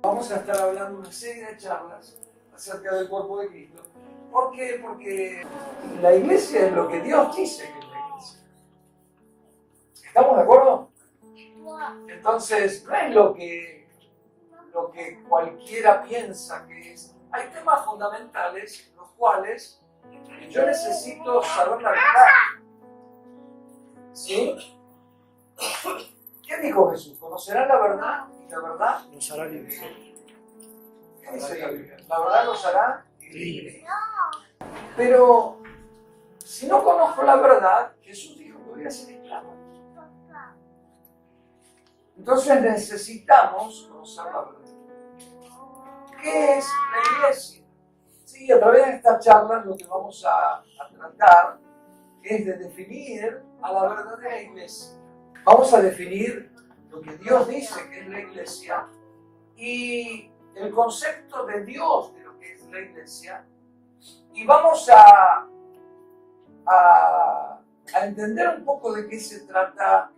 Vamos a estar hablando una serie de charlas acerca del cuerpo de Cristo. ¿Por qué? Porque la iglesia es lo que Dios dice que es la iglesia. ¿Estamos de acuerdo? Entonces, no es lo que cualquiera piensa que es. Hay temas fundamentales los cuales yo necesito saber la verdad. ¿Sí? ¿Qué dijo Jesús? Conocerán la verdad y la verdad Nos hará libres. ¿Qué dice la Biblia? La verdad los hará libres. Pero si no conozco la verdad, Jesús dijo que voy a ser esclavo. Entonces necesitamos conocer la verdad. ¿Qué es la iglesia? Sí, a través de estas charlas lo que vamos a tratar es de definir a la verdadera iglesia. Vamos a definir lo que Dios dice que es la iglesia y el concepto de Dios de lo que es la iglesia, y vamos a entender un poco de qué se trata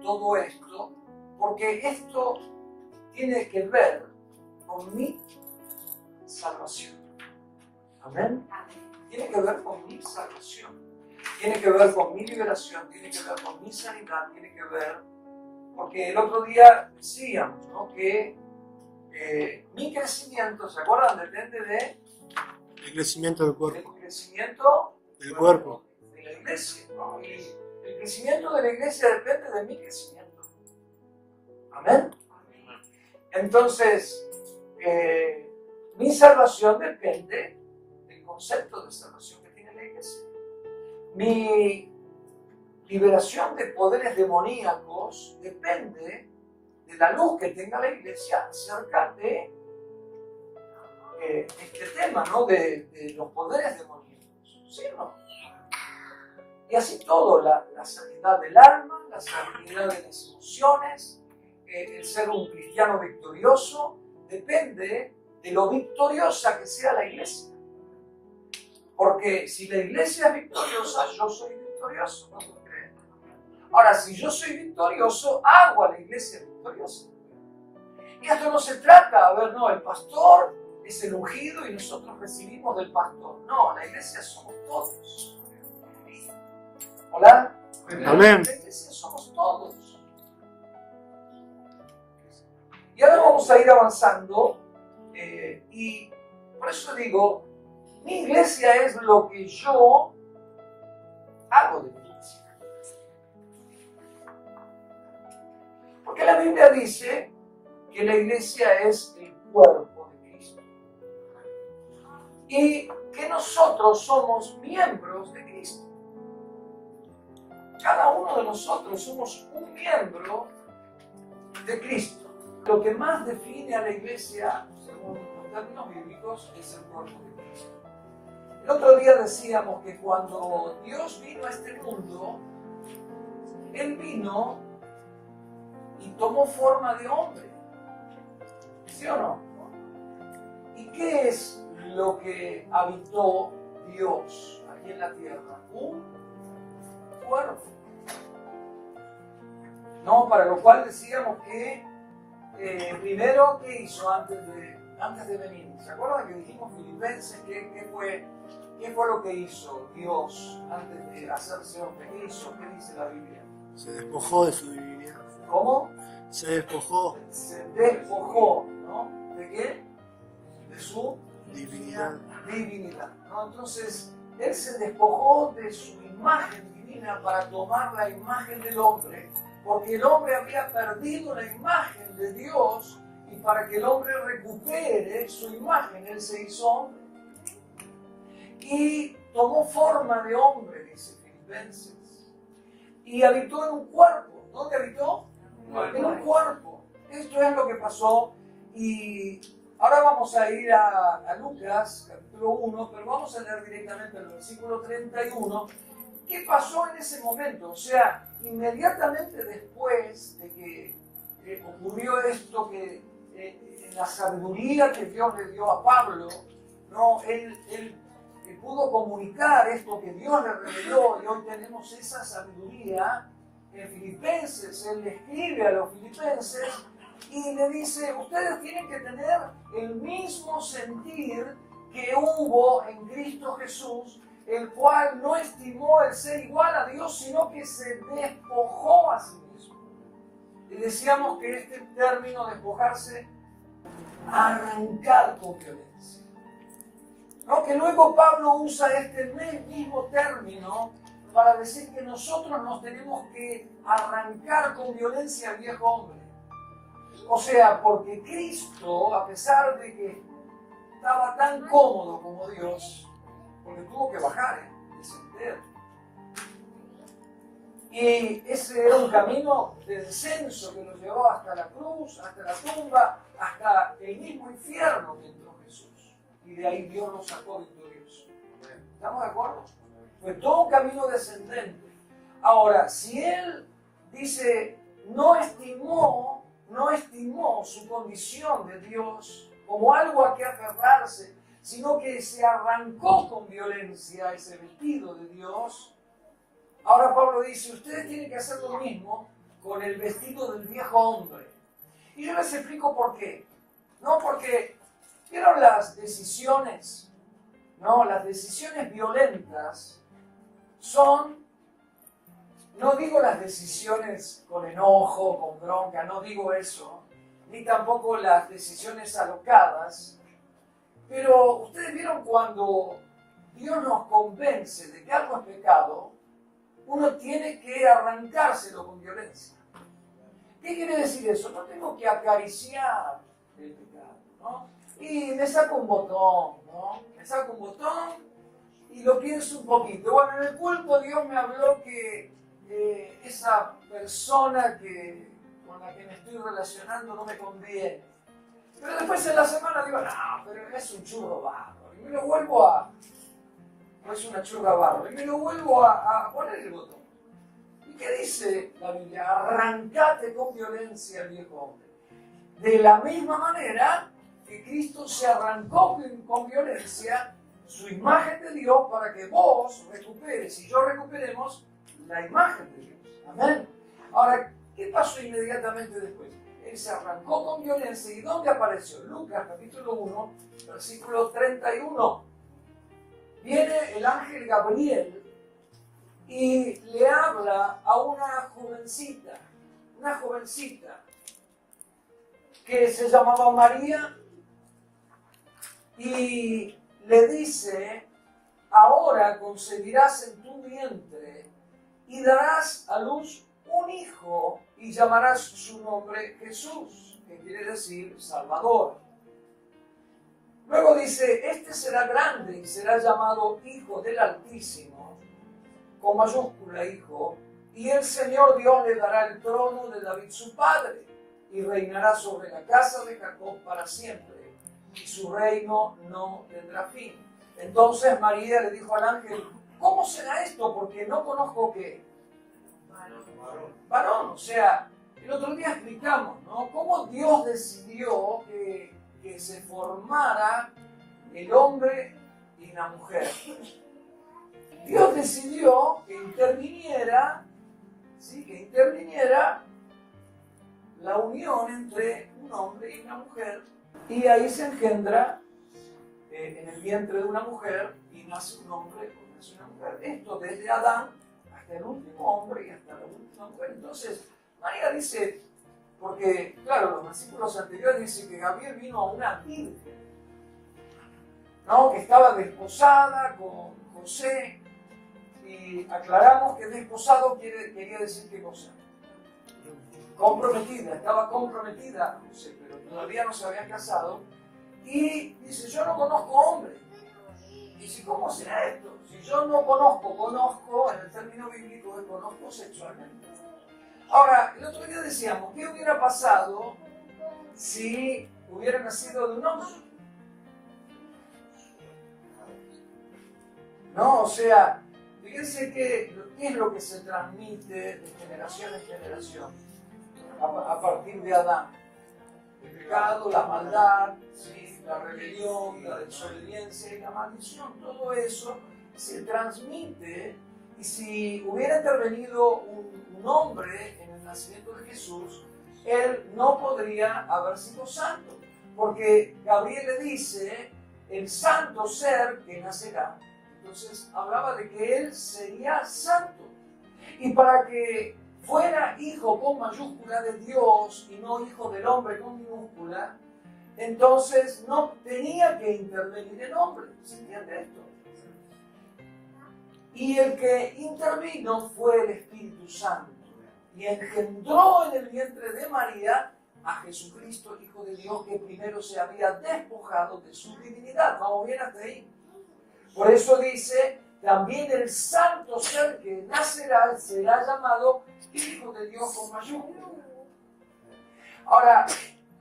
todo esto, porque esto tiene que ver con mi salvación. Amén. Tiene que ver con mi salvación. Tiene que ver con mi liberación, tiene que ver con mi sanidad, tiene que ver, porque el otro día decíamos, ¿no?, que mi crecimiento, ¿se acuerdan? Depende de El crecimiento del cuerpo. el crecimiento Del cuerpo. de la iglesia, ¿no? Y el crecimiento de la iglesia depende de mi crecimiento. Amén. Entonces, mi salvación depende del concepto de salvación que tiene la iglesia. Mi liberación de poderes demoníacos depende de la luz que tenga la iglesia acerca de este tema, ¿no?, de los poderes demoníacos. ¿Sí o no? Y así todo, la sanidad del alma, la sanidad de las emociones, el ser un cristiano victorioso, depende de lo victoriosa que sea la iglesia. Porque si la iglesia es victoriosa, yo soy victorioso, ¿no lo creen? Ahora, si yo soy victorioso, hago a la iglesia victoriosa. Y esto no se trata, a ver, no, el pastor es el ungido y nosotros recibimos del pastor. No, la iglesia somos todos. ¿Hola? Amén. La iglesia somos todos. Y ahora vamos a ir avanzando y por eso digo, mi iglesia es lo que yo hago de mi iglesia. Porque la Biblia dice que la iglesia es el cuerpo de Cristo. Y que nosotros somos miembros de Cristo. Cada uno de nosotros somos un miembro de Cristo. Lo que más define a la iglesia, según los términos bíblicos, es el cuerpo de Cristo. El otro día decíamos que cuando Dios vino a este mundo, Él vino y tomó forma de hombre. ¿Sí o no? ¿Y qué es lo que habitó Dios aquí en la tierra? Un cuerpo. No, para lo cual decíamos que primero, ¿qué hizo antes de venir? ¿Se acuerdan que dijimos Filipenses? ¿Qué fue lo que hizo Dios antes de hacerse hombre? ¿Qué hizo? ¿Qué dice la Biblia? Se despojó de su divinidad. ¿Cómo? Se despojó. Se despojó, ¿no? ¿De qué? De su Divinidad. ¿No? Entonces, Él se despojó de su imagen divina para tomar la imagen del hombre, porque el hombre había perdido la imagen de Dios, y para que el hombre recupere su imagen, Él se hizo hombre. Y tomó forma de hombre, dice Filipenses, y habitó en un cuerpo. ¿Dónde habitó? En un cuerpo. Esto es lo que pasó. Y ahora vamos a ir a Lucas, capítulo 1, pero vamos a leer directamente el versículo 31. ¿Qué pasó en ese momento? O sea, inmediatamente después de que ocurrió esto, que en la sabiduría que Dios le dio a Pablo, ¿no? Él pudo comunicar esto que Dios le reveló, y hoy tenemos esa sabiduría en Filipenses. Él le escribe a los filipenses y le dice, ustedes tienen que tener el mismo sentir que hubo en Cristo Jesús, el cual no estimó el ser igual a Dios, sino que se despojó a sí mismo. Y decíamos que este término despojarse, arrancar con violencia. ¿No? Que luego Pablo usa este mismo término para decir que nosotros nos tenemos que arrancar con violencia al viejo hombre. O sea, porque Cristo, a pesar de que estaba tan cómodo como Dios, porque tuvo que bajar, descender. Y ese era un camino de descenso que lo llevó hasta la cruz, hasta la tumba, hasta el mismo infierno que entró Jesús. Y de ahí Dios lo sacó victorioso. ¿Estamos de acuerdo? Fue todo un camino descendente. Ahora, si él dice, no estimó su condición de Dios como algo a que aferrarse, sino que se arrancó con violencia ese vestido de Dios, ahora Pablo dice, ustedes tienen que hacer lo mismo con el vestido del viejo hombre. Y yo les explico por qué. No, porque, ¿vieron las decisiones? No, las decisiones violentas son, no digo las decisiones con enojo, con bronca, no digo eso, ni tampoco las decisiones alocadas, pero ustedes vieron cuando Dios nos convence de que algo es pecado, uno tiene que arrancárselo con violencia. ¿Qué quiere decir eso? No tengo que acariciar el pecado, ¿no? Y me saco un botón, ¿no? Me saco un botón y lo pienso un poquito. Bueno, en el culto Dios me habló que esa persona con la que me estoy relacionando no me conviene. Pero después en la semana digo, no, pero es un churro bárbaro. Y me lo vuelvo no es una churra bárbara. Y me lo vuelvo a poner el botón. ¿Y qué dice la Biblia? Arrancate con violencia al viejo hombre. De la misma manera que Cristo se arrancó con violencia su imagen de Dios para que vos recuperes y yo recuperemos la imagen de Dios. Amén. Ahora, ¿qué pasó inmediatamente después? Él se arrancó con violencia. ¿Y dónde apareció? Lucas capítulo 1, versículo 31. Viene el ángel Gabriel y le habla a una jovencita que se llamaba María y le dice, ahora concebirás en tu vientre y darás a luz un hijo y llamarás su nombre Jesús, que quiere decir Salvador. Luego dice, este será grande y será llamado Hijo del Altísimo, con mayúscula Hijo, y el Señor Dios le dará el trono de David su padre, y reinará sobre la casa de Jacob para siempre, y su reino no tendrá fin. Entonces María le dijo al ángel, ¿cómo será esto? Porque no conozco qué. Varón. O sea, el otro día explicamos, ¿no? Cómo Dios decidió que se formara el hombre y la mujer. Dios decidió que interviniera la unión entre un hombre y una mujer, y ahí se engendra en el vientre de una mujer y nace un hombre y nace una mujer. Esto desde Adán hasta el último hombre y hasta la última mujer. Entonces, María dice, porque, claro, los versículos anteriores dicen que Gabriel vino a una virgen, ¿no? Que estaba desposada con José, y aclaramos que desposado quería decir qué cosa. Comprometida, estaba comprometida a José, pero todavía no se habían casado, y dice, yo no conozco hombre. Y dice, ¿cómo será esto? Si yo no conozco, en el término bíblico, conozco sexualmente. Ahora, el otro día decíamos, ¿qué hubiera pasado si hubiera nacido de un hombre? No, o sea, fíjense qué es lo que se transmite de generación en generación a partir de Adán. El pecado, la maldad, ¿sí? La rebelión, la desobediencia y la maldición, todo eso se transmite. Y si hubiera intervenido un hombre en el nacimiento de Jesús, él no podría haber sido santo. Porque Gabriel le dice, el santo ser que nacerá. Entonces hablaba de que él sería santo. Y para que fuera hijo con mayúscula de Dios y no hijo del hombre con minúscula, entonces no tenía que intervenir el hombre. ¿Se entiende esto? Y el que intervino fue el Espíritu Santo y engendró en el vientre de María a Jesucristo, Hijo de Dios, que primero se había despojado de su divinidad. ¿Vamos bien hasta ahí? Por eso dice, también el santo ser que nacerá será llamado Hijo de Dios con mayúscula. Ahora,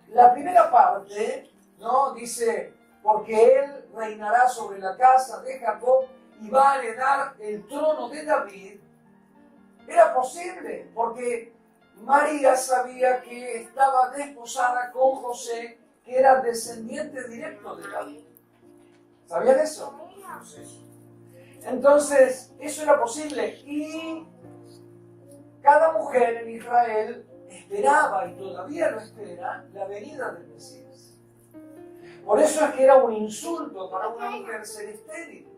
la primera parte, ¿no? Dice, porque él reinará sobre la casa de Jacob y va a heredar el trono de David. Era posible, porque María sabía que estaba desposada con José, que era descendiente directo de David. ¿Sabían eso? Entonces, eso era posible. Y cada mujer en Israel esperaba, y todavía lo espera, la venida del Mesías. Por eso es que era un insulto para una mujer ser estéril,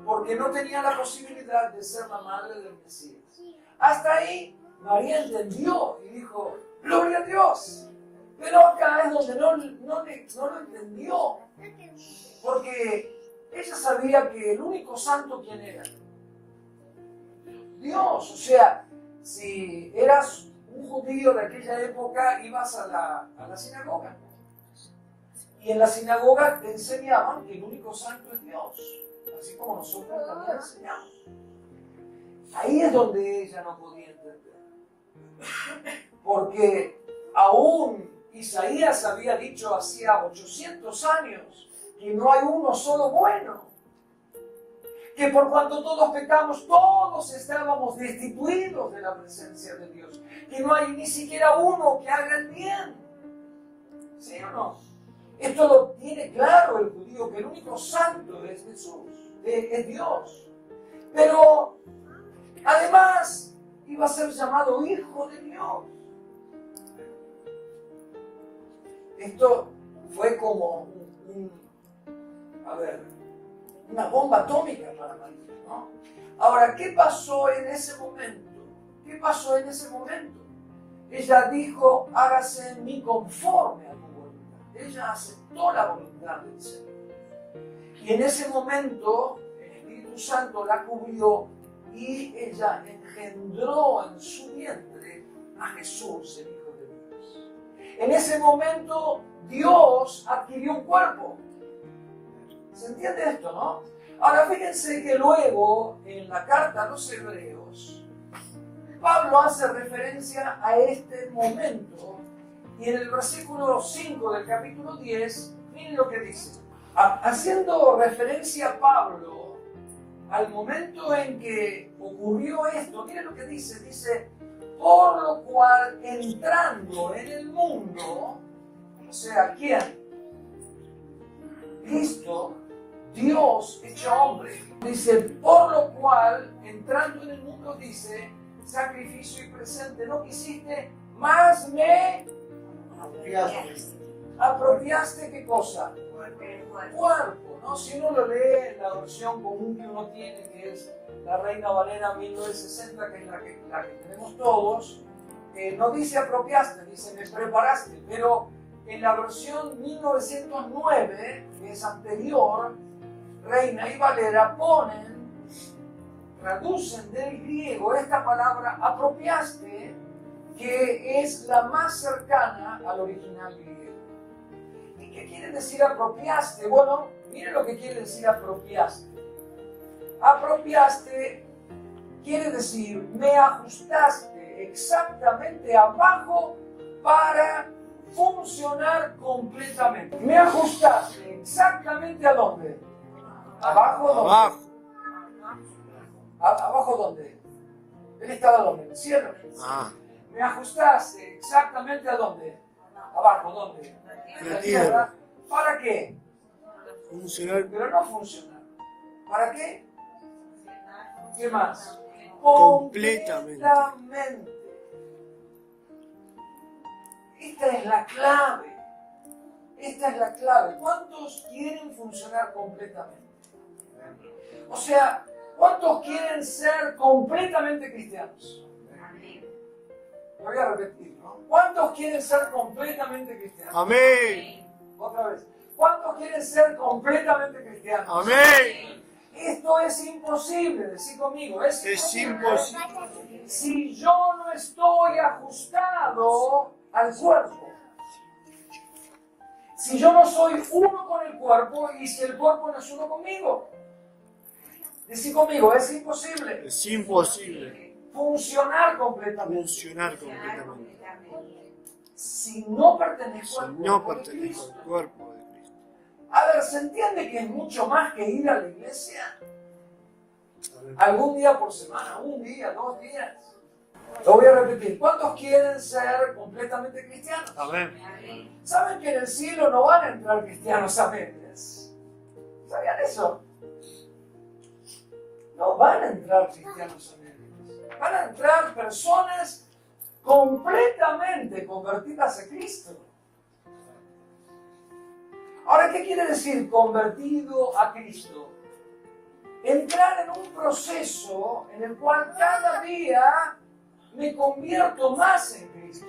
porque no tenía la posibilidad de ser la madre del Mesías. Hasta ahí María entendió y dijo, gloria a Dios. Pero acá es donde no lo entendió, porque ella sabía que el único santo, ¿quién era? Dios. O sea, si eras un judío de aquella época, ibas a la sinagoga. Y en la sinagoga te enseñaban que el único santo es Dios, así como nosotros también enseñamos. Ahí es donde ella no podía entender. Porque aún Isaías había dicho hacía 800 años que no hay uno solo bueno. Que por cuanto todos pecamos, todos estábamos destituidos de la presencia de Dios. Que no hay ni siquiera uno que haga el bien. ¿Sí o no? Esto lo tiene claro el judío, que el único santo es Jesús, es Dios. Pero además iba a ser llamado Hijo de Dios. Esto fue como una bomba atómica para María, ¿no? Ahora, ¿qué pasó en ese momento? ¿Qué pasó en ese momento? Ella dijo, hágase en mí conforme a tu voluntad. Ella aceptó la voluntad del Señor. Y en ese momento, el Espíritu Santo la cubrió y ella engendró en su vientre a Jesús, el Hijo de Dios. En ese momento, Dios adquirió un cuerpo. ¿Se entiende esto, no? Ahora, fíjense que luego, en la carta a los Hebreos, Pablo hace referencia a este momento y en el versículo 5 del capítulo 10, miren lo que dice. Haciendo referencia a Pablo al momento en que ocurrió esto, miren lo que dice. Dice, por lo cual entrando en el mundo, o sea, ¿quién? Cristo, Dios hecho hombre. Dice, por lo cual entrando en el mundo, dice, sacrificio y presente no quisiste, más me apropiaste. ¿Qué cosa? Cuerpo, ¿no? Si uno lo lee en la versión común que uno tiene, que es la Reina Valera 1960, que es la que tenemos todos, no dice apropiaste, dice me preparaste, pero en la versión 1909, que es anterior, Reina y Valera traducen del griego esta palabra apropiaste, que es la más cercana al original griego. ¿Y qué quiere decir apropiaste? Bueno, miren lo que quiere decir apropiaste. Apropiaste quiere decir me ajustaste exactamente abajo para funcionar completamente. Me ajustaste exactamente ¿a dónde? ¿Abajo dónde? Abajo. ¿Abajo dónde? Él estaba ¿dónde? ¿En el cielo? Ah, Me ajustaste exactamente ¿a dónde? Abajo, ¿dónde? en la tierra. ¿Para qué? Funcionar Pero no funciona. ¿Para qué? ¿Qué más? completamente. Completamente. esta es la clave. Esta es la clave. ¿Cuántos quieren funcionar completamente? O sea, ¿cuántos quieren ser completamente cristianos? Lo voy a repetir, ¿no? ¿Cuántos quieren ser completamente cristianos? Amén. Otra vez. ¿Cuántos quieren ser completamente cristianos? Amén. Esto es imposible, decí conmigo, es imposible. Si yo no estoy ajustado al cuerpo, si yo no soy uno con el cuerpo y si el cuerpo no es uno conmigo, decí conmigo, es imposible. Es imposible Funcionar completamente. funcionar completamente Si no pertenezco si al no cuerpo de pertenezco Cristo. al cuerpo de Cristo. A ver, ¿se entiende que es mucho más que ir a la iglesia? Algún día por semana, un día, 2 días. Lo voy a repetir. ¿Cuántos quieren ser completamente cristianos? Amén. ¿Saben que en el cielo no van a entrar cristianos a medias? ¿Sabían eso? No van a entrar cristianos a medias. Van a entrar personas completamente convertidas a Cristo. Ahora, ¿qué quiere decir convertido a Cristo? Entrar en un proceso en el cual cada día me convierto más en Cristo.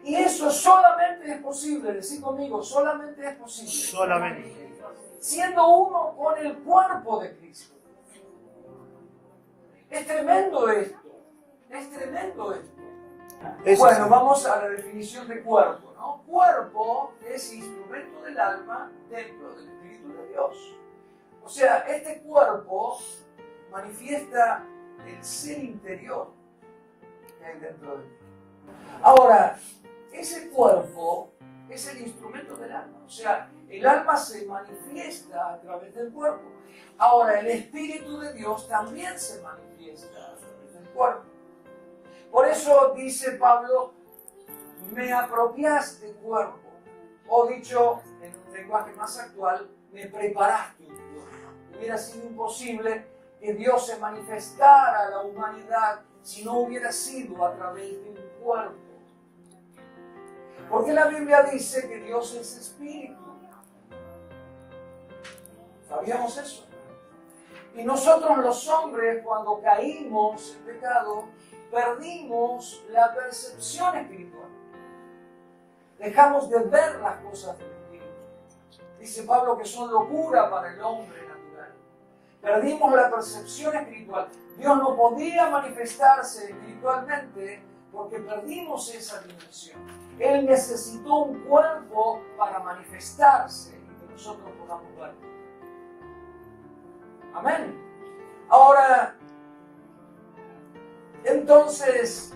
Y eso solamente es posible, decí conmigo, solamente es posible. Solamente. Siendo uno con el cuerpo de Cristo. Es tremendo esto. Es tremendo esto. Bueno, vamos a la definición de cuerpo, ¿no? Cuerpo es instrumento del alma dentro del Espíritu de Dios. O sea, este cuerpo manifiesta el ser interior que hay dentro de ti. Ahora, ese cuerpo es el instrumento del alma. O sea, el alma se manifiesta a través del cuerpo. Ahora, el Espíritu de Dios también se manifiesta a través del cuerpo. Por eso dice Pablo, me apropiaste cuerpo. O dicho en un lenguaje más actual, me preparaste un cuerpo. Hubiera sido imposible que Dios se manifestara a la humanidad si no hubiera sido a través de un cuerpo. Porque la Biblia dice que Dios es espíritu. ¿Sabíamos eso? Y nosotros los hombres, cuando caímos en pecado, perdimos la percepción espiritual. Dejamos de ver las cosas del espíritu. Dice Pablo que son locura para el hombre natural. Perdimos la percepción espiritual. Dios no podía manifestarse espiritualmente porque perdimos esa dimensión. Él necesitó un cuerpo para manifestarse y que nosotros podamos verlo. Amén. Ahora, entonces,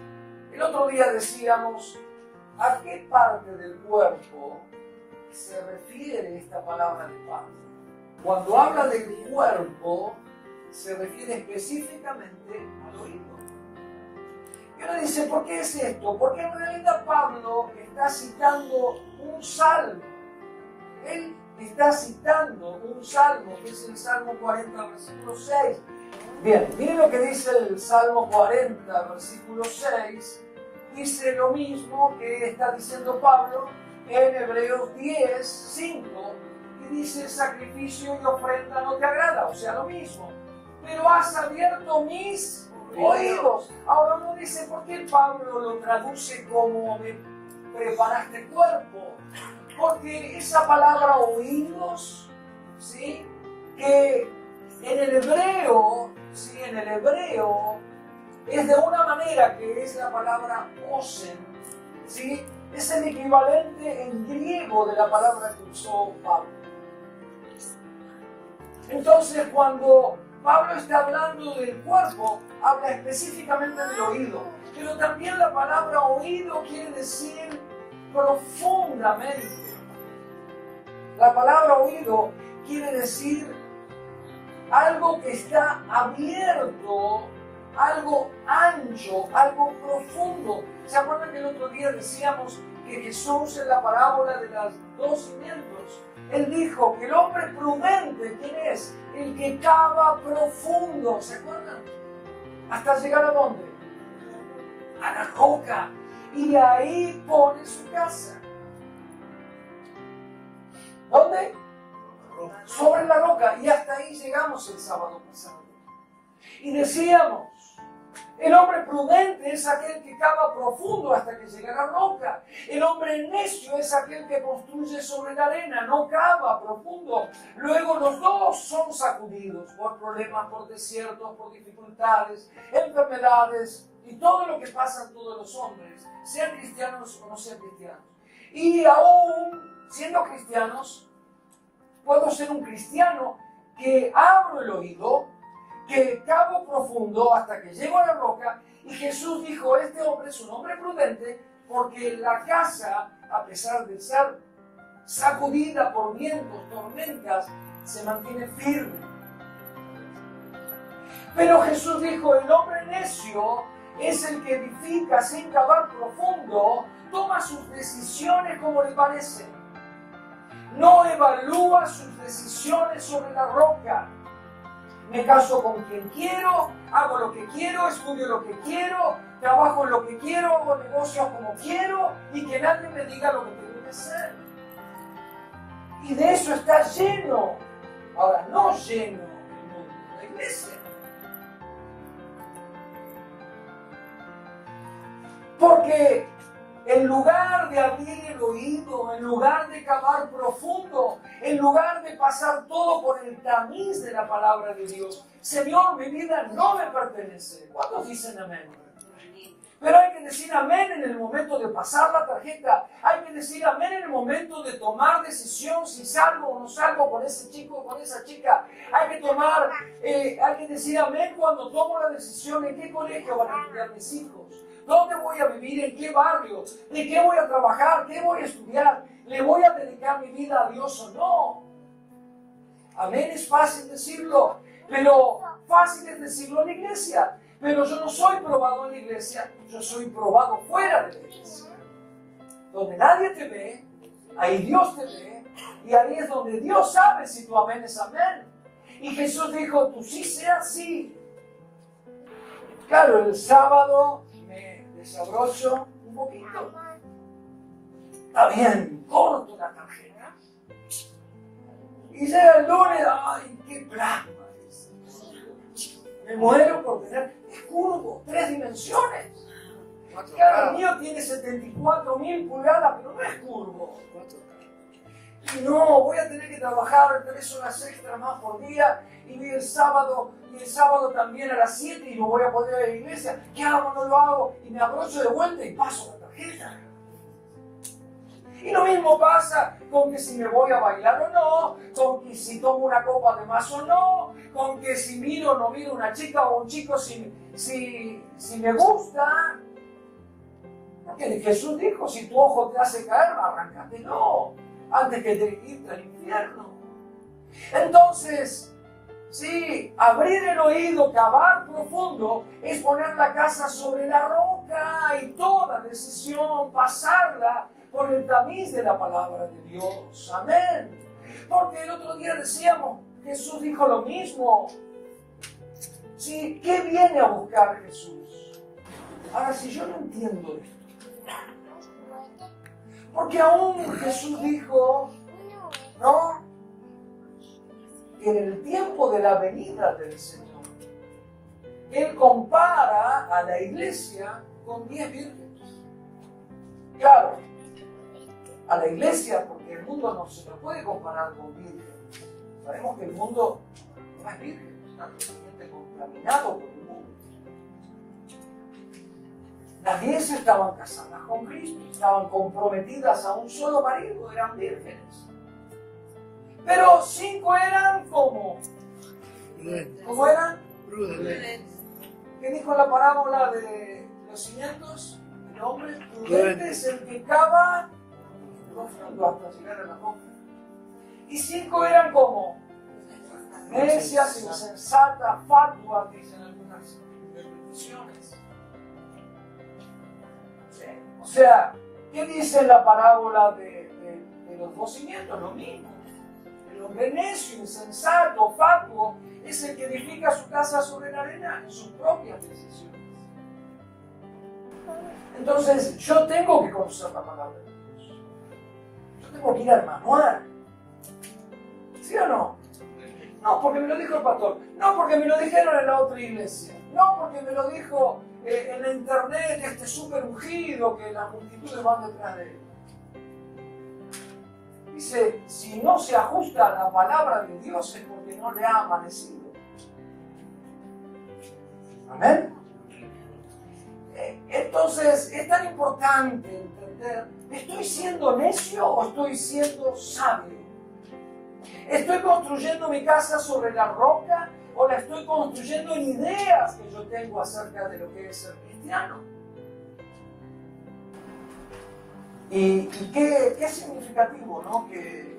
el otro día decíamos, ¿a qué parte del cuerpo se refiere esta palabra de Pablo? Cuando habla del cuerpo, se refiere específicamente al oído. Y uno dice, ¿por qué es esto? Porque en realidad Pablo está citando un salmo. Él está citando un salmo, que es el Salmo 40, versículo 6. Bien, miren lo que dice el Salmo 40, versículo 6. Dice lo mismo que está diciendo Pablo en Hebreos 10, 5. Y dice, sacrificio y ofrenda no te agrada, o sea, lo mismo. Pero has abierto mis oídos. Ahora uno dice, ¿por qué Pablo lo traduce como me preparaste cuerpo? Porque esa palabra oídos, ¿sí? Que en el hebreo, ¿sí? En el hebreo es de una manera que es la palabra osen, ¿sí? Es el equivalente en griego de la palabra que usó Pablo. Entonces, cuando Pablo está hablando del cuerpo, habla específicamente del oído. Pero también la palabra oído quiere decir profundamente. La palabra oído quiere decir algo que está abierto, algo ancho, algo profundo. ¿Se acuerdan que el otro día decíamos que Jesús en la parábola de los 2 cimientos, Él dijo que el hombre prudente, ¿quién es? El que cava profundo, ¿se acuerdan? ¿Hasta llegar a dónde? A la roca. y ahí pone su casa. ¿Dónde? Sobre la roca. Y hasta ahí llegamos el sábado pasado. Y decíamos, el hombre prudente es aquel que cava profundo hasta que llega a la roca. El hombre necio es aquel que construye sobre la arena, no cava profundo. Luego los dos son sacudidos por problemas, por desiertos, por dificultades, enfermedades y todo lo que pasa en todos los hombres, sean cristianos o no sean cristianos. Y aún siendo cristianos, puedo ser un cristiano que abro el oído, que cavo profundo hasta que llego a la roca, y Jesús dijo, este hombre es un hombre prudente, porque la casa, a pesar de ser sacudida por vientos, tormentas, se mantiene firme. Pero Jesús dijo, el hombre necio es el que edifica sin cavar profundo, toma sus decisiones como le parece. No evalúa sus decisiones sobre la roca. Me caso con quien quiero, hago lo que quiero, estudio lo que quiero, trabajo en lo que quiero, hago negocios como quiero y que nadie me diga lo que tengo que hacer. Y de eso está lleno. Ahora, no lleno el mundo, la iglesia. Porque en lugar de abrir el oído, en lugar de cavar profundo, en lugar de pasar todo por el tamiz de la palabra de Dios, Señor, mi vida no me pertenece. ¿Cuántos dicen amén? Pero hay que decir amén en el momento de pasar la tarjeta. Hay que decir amén en el momento de tomar decisión si salgo o no salgo con ese chico o con esa chica. Hay que decir amén cuando tomo la decisión en qué colegio van a estudiar mis hijos. ¿Dónde voy a vivir? ¿En qué barrio? ¿De qué voy a trabajar? ¿Qué voy a estudiar? ¿Le voy a dedicar mi vida a Dios o no? Amén, es fácil decirlo, pero fácil es decirlo en la iglesia. Pero yo no soy probado en la iglesia, yo soy probado fuera de la iglesia. Donde nadie te ve, ahí Dios te ve, y ahí es donde Dios sabe si tu amén es amén. Y Jesús dijo, tú sí sea sí. Claro, el sábado me desabrocho un poquito. Está bien, corto la tarjeta. Y llega el lunes, ¡ay, qué plasma! Me muero por tener, es curvo, 3 dimensiones. Claro, el mío tiene 74.000 pulgadas, pero no es curvo. Y no, voy a tener que trabajar 3 horas extra más por día, y el sábado también a las 7 y no voy a poder ir a la iglesia. ¿Qué hago? No lo hago. Y me abrocho de vuelta y paso la tarjeta. Y lo mismo pasa con que si me voy a bailar o no, con que si tomo una copa de más o no, con que si miro o no miro una chica o un chico, si me gusta. Porque Jesús dijo, si tu ojo te hace caer, arráncatelo, antes que te irte al infierno. Entonces, sí, abrir el oído, cavar profundo, es poner la casa sobre la roca y toda decisión, pasarla por el tamiz de la palabra de Dios. Amén. Porque el otro día decíamos, Jesús dijo lo mismo. Sí, ¿qué viene a buscar Jesús? Ahora, si yo no entiendo esto, porque aún Jesús dijo, ¿no? Que en el tiempo de la venida del Señor, Él compara a la iglesia con 10 vírgenes. Claro, a la iglesia, porque el mundo no se lo puede comparar con vírgenes. Sabemos que el mundo no es virgen, está totalmente contaminado por el mundo. Las 10 estaban casadas con Cristo, estaban comprometidas a un solo marido, eran vírgenes. Pero 5 eran como. ¿Cómo eran? Prudentes. ¿Qué dijo la parábola de los cimientos? El hombre prudente es el que cava profundo hasta llegar a la roca. Y 5 eran como necias, insensatas, fatuas, dicen algunas interpretaciones. O sea, ¿qué dice la parábola de los 2 cimientos? Lo mismo. El hombre necio, insensato, fatuo, es el que edifica su casa sobre la arena en sus propias decisiones. Entonces, yo tengo que conocer la palabra de Dios. Yo tengo que ir al manual. ¿Sí o no? No porque me lo dijo el pastor. No porque me lo dijeron en la otra iglesia. No porque me lo dijo en la internet este súper ungido que las multitudes van detrás de él. Dice, si no se ajusta a la palabra de Dios es porque no le ha amanecido. Amén. Entonces, es tan importante entender, ¿estoy siendo necio o estoy siendo sabio? ¿Estoy construyendo mi casa sobre la roca o la estoy construyendo en ideas que yo tengo acerca de lo que es ser cristiano? Y qué significativo, ¿no? Que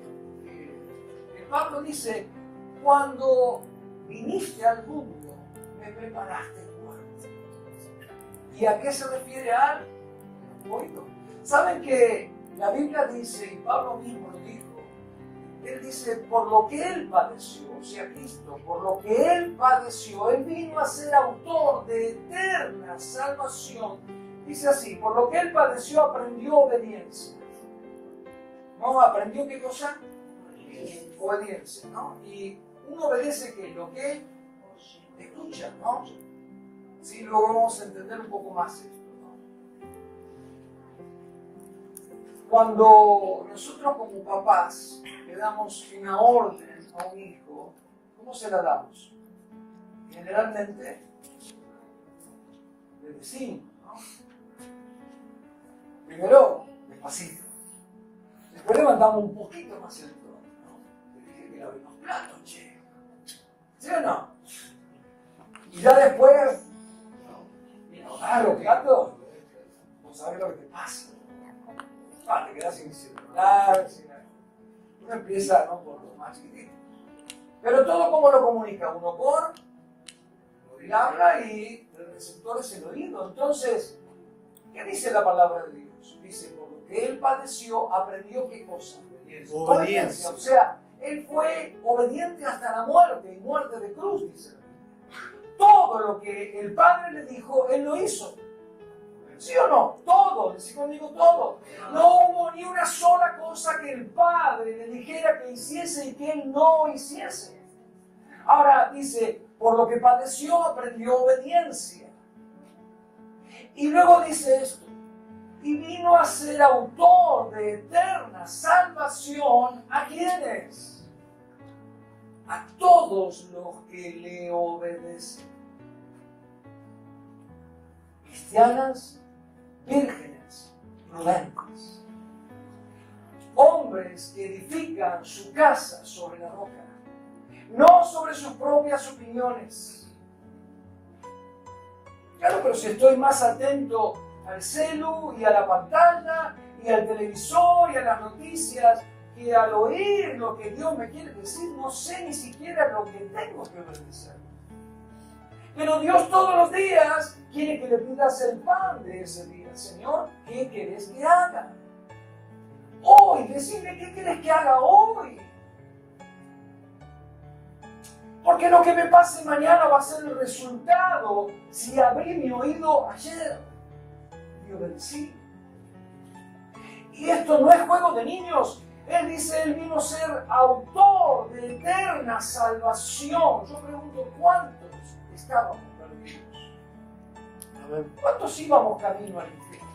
Pablo dice, cuando viniste al mundo, me preparaste el cuerpo. ¿Y a qué se refiere al oído? ¿Saben que la Biblia dice, y Pablo mismo lo dijo, él dice, por lo que él padeció, o sea, Cristo, por lo que él padeció, él vino a ser autor de eterna salvación. Dice así, por lo que él padeció, aprendió obediencia. ¿No? ¿Aprendió qué cosa? Obediencia, ¿no? Y uno obedece que lo que escucha, ¿no? Sí, luego vamos a entender un poco más esto, ¿no? Cuando nosotros como papás le damos una orden a un hijo, ¿cómo se la damos? Generalmente le decimos, ¿no? Primero, despacito. Después levantamos un poquito más el tono, ¿no? Le dije que lave los platos, che. ¿Sí o no? Y ya después, los gatos, no sabes lo que te pasa. Te quedas sin celular, sin nada. Uno empieza, ¿no? Por lo más chiquitito. Pero todo como lo comunica uno por el habla y el receptor es el oído. Entonces, ¿qué dice la palabra de Dios? Dice, por lo que él padeció, aprendió ¿qué cosa? Obediencia. O sea, él fue obediente hasta la muerte, y muerte de cruz, dice. Todo lo que el Padre le dijo, él lo hizo. ¿Sí o no? Todo, decí conmigo todo. No hubo ni una sola cosa que el Padre le dijera que hiciese y que él no hiciese. Ahora dice, por lo que padeció, aprendió obediencia. Y luego dice esto, y vino a ser autor de eterna salvación, ¿a quiénes? A todos los que le obedecen. Cristianas, vírgenes, prudentes. Hombres que edifican su casa sobre la roca, no sobre sus propias opiniones. Claro, pero si estoy más atento al celu y a la pantalla y al televisor y a las noticias que al oír lo que Dios me quiere decir, no sé ni siquiera lo que tengo que obedecer. Pero Dios todos los días quiere que le pidas el pan de ese día. Señor, ¿qué querés que haga? Hoy, decime, ¿qué querés que haga hoy? Porque lo que me pase mañana va a ser el resultado si abrí mi oído ayer y obedecí. Y esto no es juego de niños. Él dice, él vino a ser autor de eterna salvación. Yo pregunto, ¿cuántos estábamos perdidos? ¿Cuántos íbamos camino al infierno?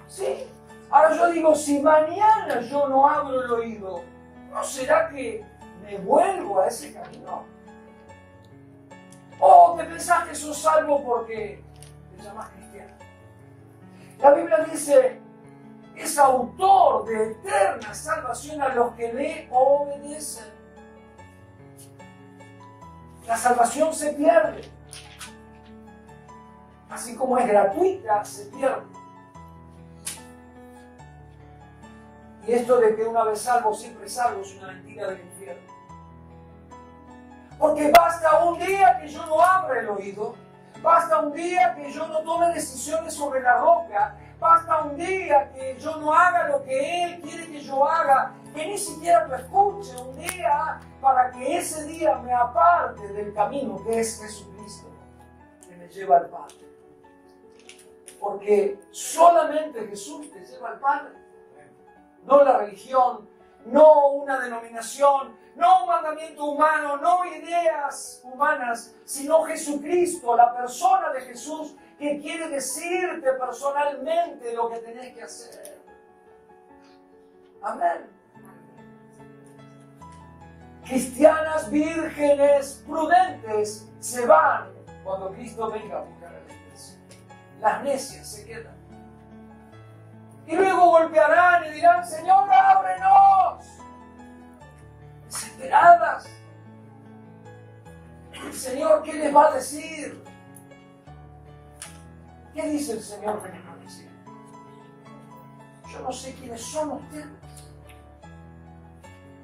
¿Sí? Ahora yo digo, si mañana yo no abro el oído, ¿no será que me vuelvo a ese camino? ¿O te pensás que sos salvo porque te llamás cristiano? La Biblia dice, es autor de eterna salvación a los que le obedecen. La salvación se pierde. Así como es gratuita, se pierde. Y esto de que una vez salvo, siempre salvo, es una mentira del infierno. Porque basta un día que yo no abra el oído, basta un día que yo no tome decisiones sobre la roca, basta un día que yo no haga lo que Él quiere que yo haga, que ni siquiera lo escuche un día para que ese día me aparte del camino que es Jesucristo, que me lleva al Padre. Porque solamente Jesús te lleva al Padre. No la religión, no una denominación, no un mandamiento humano, no ideas humanas, sino Jesucristo, la persona de Jesús, que quiere decirte personalmente lo que tenés que hacer. Amén. Cristianas vírgenes prudentes se van cuando Cristo venga a buscar a la iglesia. Las necias se quedan. Y luego golpearán y dirán: Señor, ábrenos. Desesperadas. El Señor, ¿qué les va a decir? ¿Qué dice el Señor que les va a decir? Yo no sé quiénes son ustedes.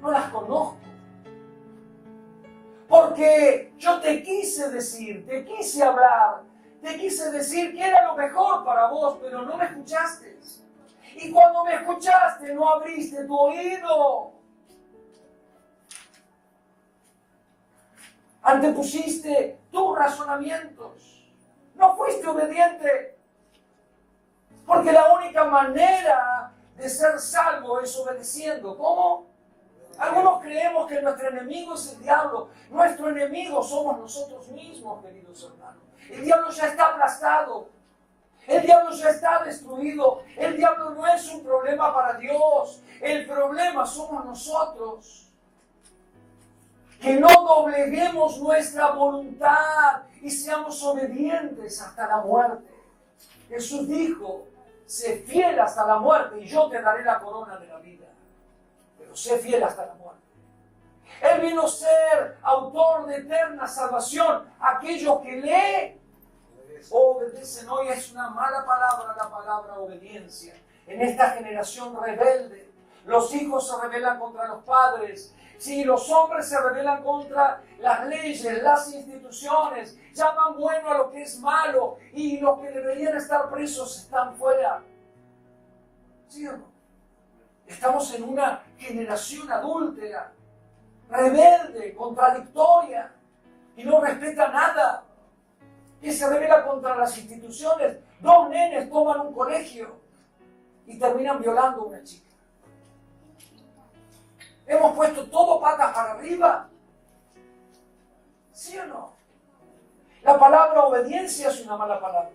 No las conozco. Porque yo te quise decir, te quise hablar, te quise decir que era lo mejor para vos, pero no me escuchaste. Y cuando me escuchaste, no abriste tu oído. Antepusiste tus razonamientos. No fuiste obediente. Porque la única manera de ser salvo es obedeciendo. ¿Cómo? Algunos creemos que nuestro enemigo es el diablo. Nuestro enemigo somos nosotros mismos, queridos hermanos. El diablo ya está aplastado. El diablo ya está destruido. El diablo no es un problema para Dios. El problema somos nosotros. Que no dobleguemos nuestra voluntad y seamos obedientes hasta la muerte. Jesús dijo: sé fiel hasta la muerte y yo te daré la corona de la vida. Pero sé fiel hasta la muerte. Él vino a ser autor de eterna salvación. Aquellos que le obedecen. Hoy es una mala palabra la palabra obediencia. En esta generación rebelde, los hijos se rebelan contra los padres. Sí, los hombres se rebelan contra las leyes, las instituciones, llaman bueno a lo que es malo y los que deberían estar presos están fuera. ¿Sí o no? Estamos en una generación adúltera, rebelde, contradictoria y no respeta nada, que se rebela contra las instituciones. Dos nenes toman un colegio y terminan violando a una chica. Hemos puesto todo patas para arriba. ¿Sí o no? La palabra obediencia es una mala palabra.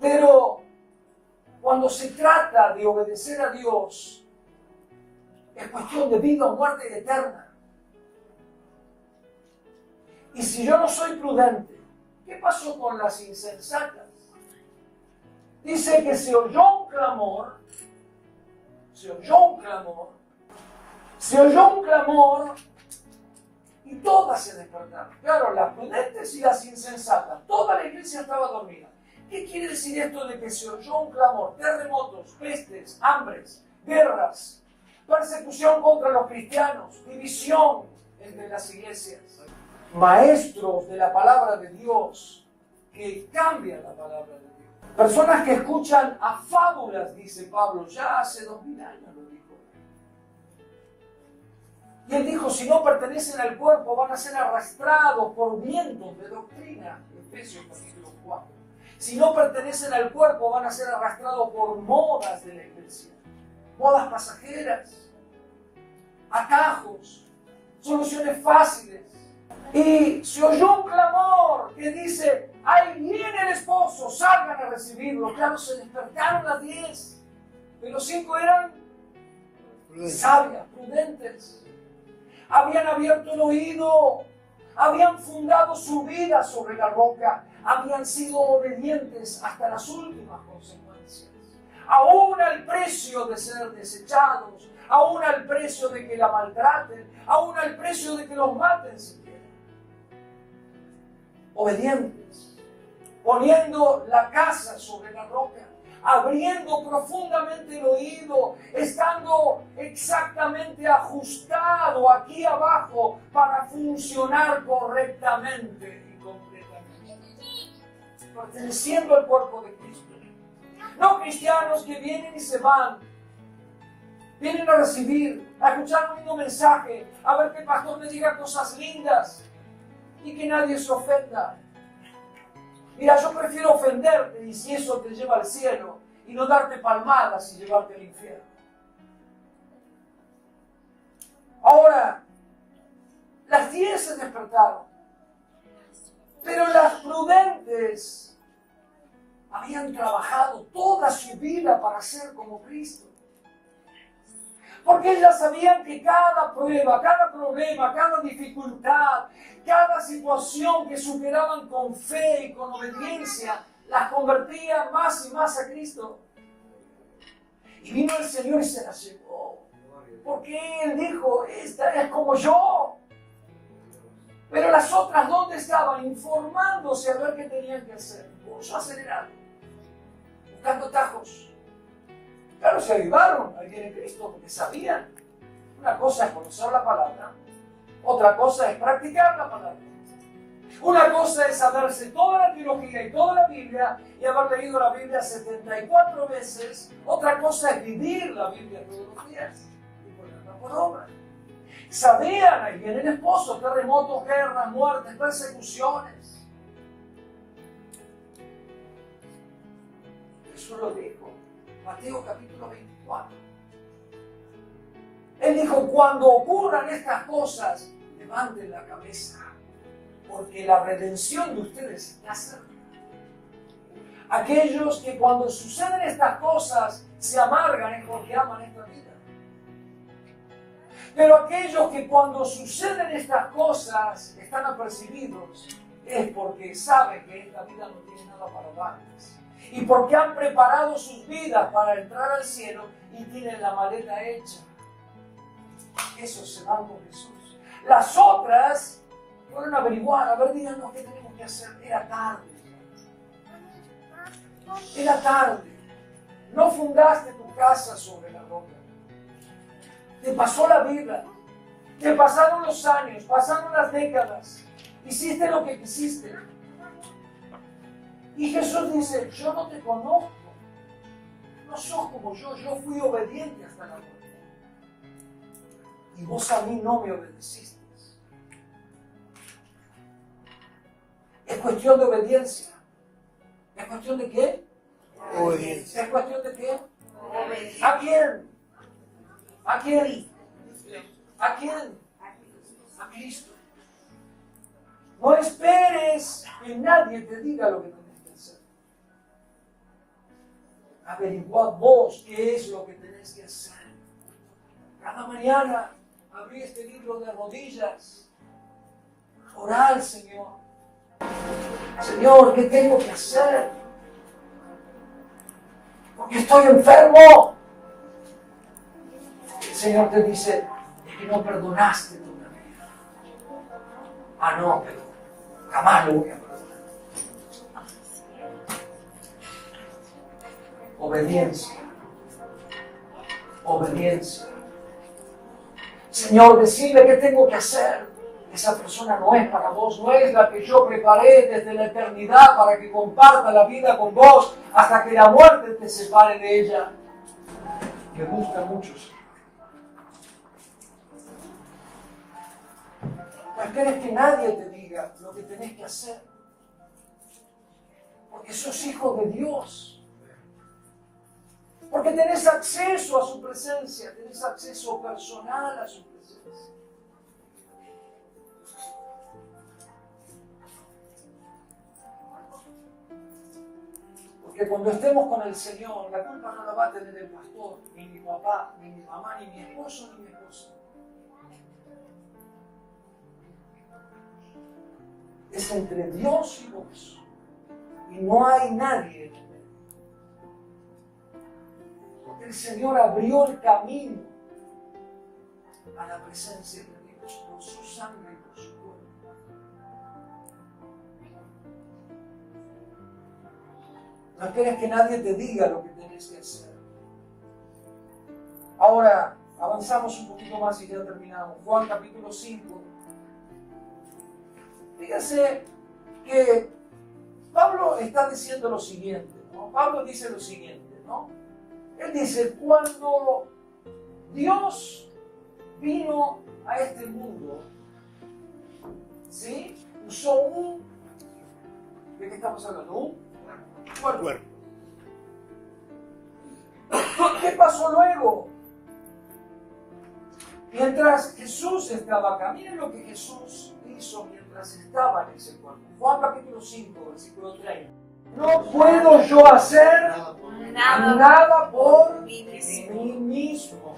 Pero cuando se trata de obedecer a Dios, es cuestión de vida o muerte eterna. Y si yo no soy prudente, ¿qué pasó con las insensatas? Dice que se oyó un clamor, y todas se despertaron. Claro, las prudentes y las insensatas. Toda la iglesia estaba dormida. ¿Qué quiere decir esto de que se oyó un clamor? Terremotos, pestes, hambres, guerras, persecución contra los cristianos, división entre las iglesias. Maestros de la palabra de Dios que cambian la palabra de Dios. Personas que escuchan a fábulas, dice Pablo, ya hace 2000 años lo dijo. Y él dijo: si no pertenecen al cuerpo, van a ser arrastrados por vientos de doctrina. Efesios capítulo 4. Si no pertenecen al cuerpo, van a ser arrastrados por modas de la iglesia. Modas pasajeras, atajos, soluciones fáciles. Y se oyó un clamor que dice: ahí viene el esposo, salgan a recibirlo. Claro, se despertaron las 10, pero 5 eran sabias, prudentes. Habían abierto el oído, habían fundado su vida sobre la roca, habían sido obedientes hasta las últimas consecuencias. Aún al precio de ser desechados, aún al precio de que la maltraten, aún al precio de que los maten si quieren. Obedientes, poniendo la casa sobre la roca, abriendo profundamente el oído, estando exactamente ajustado aquí abajo para funcionar correctamente y completamente, perteneciendo al cuerpo de Cristo. No cristianos que vienen y se van, vienen a recibir, a escuchar un lindo mensaje, a ver que el pastor me diga cosas lindas, y que nadie se ofenda. Mira, yo prefiero ofenderte y si eso te lleva al cielo y no darte palmadas y llevarte al infierno. Ahora, las 10 se despertaron, pero las prudentes habían trabajado toda su vida para ser como Cristo. Porque ellas sabían que cada prueba, cada problema, cada dificultad, cada situación que superaban con fe y con obediencia, las convertía más y más a Cristo. Y vino el Señor y se las llevó. Porque Él dijo, esta es como yo. Pero las otras, ¿dónde estaban? Informándose a ver qué tenían que hacer. Mucho acelerado. Buscando tajos. Claro, se avivaron al bien en Cristo porque sabían. Una cosa es conocer la palabra, otra cosa es practicar la palabra. Una cosa es saberse toda la teología y toda la Biblia y haber leído la Biblia 74 veces. Otra cosa es vivir la Biblia todos los días y ponerla por obra. Sabían, ahí viene el esposo, terremotos, guerras, muertes, persecuciones. Jesús lo dijo. Mateo capítulo 24. Él dijo, cuando ocurran estas cosas, levanten la cabeza, porque la redención de ustedes está cerca. Aquellos que cuando suceden estas cosas se amargan es porque aman esta vida. Pero aquellos que cuando suceden estas cosas están apercibidos es porque saben que esta vida no tiene nada para darles. Y porque han preparado sus vidas para entrar al cielo y tienen la maleta hecha. Esos se van con Jesús. Las otras fueron a averiguar, a ver, díganos qué tenemos que hacer. Era tarde. Era tarde. No fundaste tu casa sobre la roca. Te pasó la vida. Te pasaron los años, pasaron las décadas. Hiciste lo que quisiste. Y Jesús dice, yo no te conozco, no sos como yo fui obediente hasta la muerte. Y vos a mí no me obedeciste. Es cuestión de obediencia. ¿Es cuestión de qué? Obediencia. ¿Es cuestión de qué? ¿A quién? ¿A quién? ¿A quién? A Cristo. No esperes que nadie te diga lo que tenés que hacer. Averiguad vos qué es lo que tenés que hacer. Cada mañana abrí este libro de rodillas. Orá al Señor. Señor, ¿qué tengo que hacer? Porque estoy enfermo. El Señor te dice, es que no perdonaste todavía. Ah, no, pero jamás lo voy a perdonar. Obediencia. Obediencia. Señor, decime qué tengo que hacer. Esa persona no es para vos, no es la que yo preparé desde la eternidad para que comparta la vida con vos hasta que la muerte te separe de ella. Me gusta mucho, Señor. No esperes que nadie te diga lo que tenés que hacer. Porque sos hijo de Dios. Porque tenés acceso a su presencia, tenés acceso personal a su presencia. Porque cuando estemos con el Señor, la culpa no la va a tener el pastor, ni mi papá, ni mi mamá, ni mi esposo, ni mi esposa. Es entre Dios y vos. Y no hay nadie en el medio. Porque el Señor abrió el camino a la presencia de Dios por su sangre y por su cuerpo. No esperes que nadie te diga lo que tenés que hacer. Ahora, avanzamos un poquito más y ya terminamos. Juan capítulo 5. Fíjense que Pablo está diciendo lo siguiente, ¿no? Pablo dice lo siguiente, ¿no? Él dice, cuando Dios vino a este mundo, ¿sí? usó ¿de qué estamos hablando? Un cuerpo. Cuerpo. ¿Qué pasó luego? Mientras Jesús estaba acá, miren lo que Jesús hizo mientras estaba en ese cuerpo. Juan capítulo 5, versículo 30. No puedo yo hacer nada por mí mismo.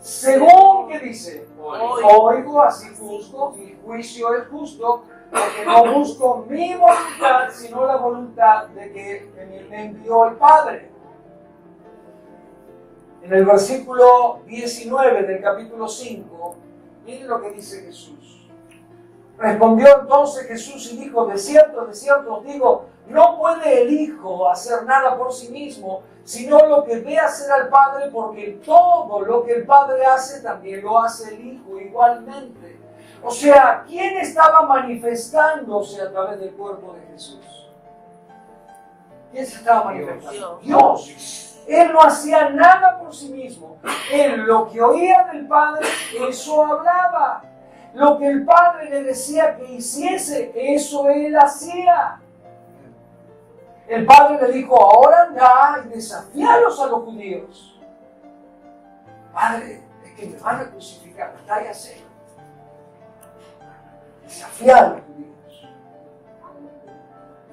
Según que dice, oigo, así juzgo, mi juicio es justo, porque no busco mi voluntad, sino la voluntad de que me envió el Padre. En el versículo 19 del capítulo 5, miren lo que dice Jesús. Respondió entonces Jesús y dijo, de cierto os digo, no puede el Hijo hacer nada por sí mismo, sino lo que ve hacer al Padre, porque todo lo que el Padre hace, también lo hace el Hijo igualmente. O sea, ¿quién estaba manifestándose a través del cuerpo de Jesús? ¿Quién se estaba manifestando? Dios. Él no hacía nada por sí mismo. Él lo que oía del Padre, eso hablaba. Lo que el Padre le decía que hiciese, eso él hacía. El Padre le dijo, ahora anda y desafíalos a los judíos. Padre, es que me van a crucificar, ya sé. Desafiar a los judíos.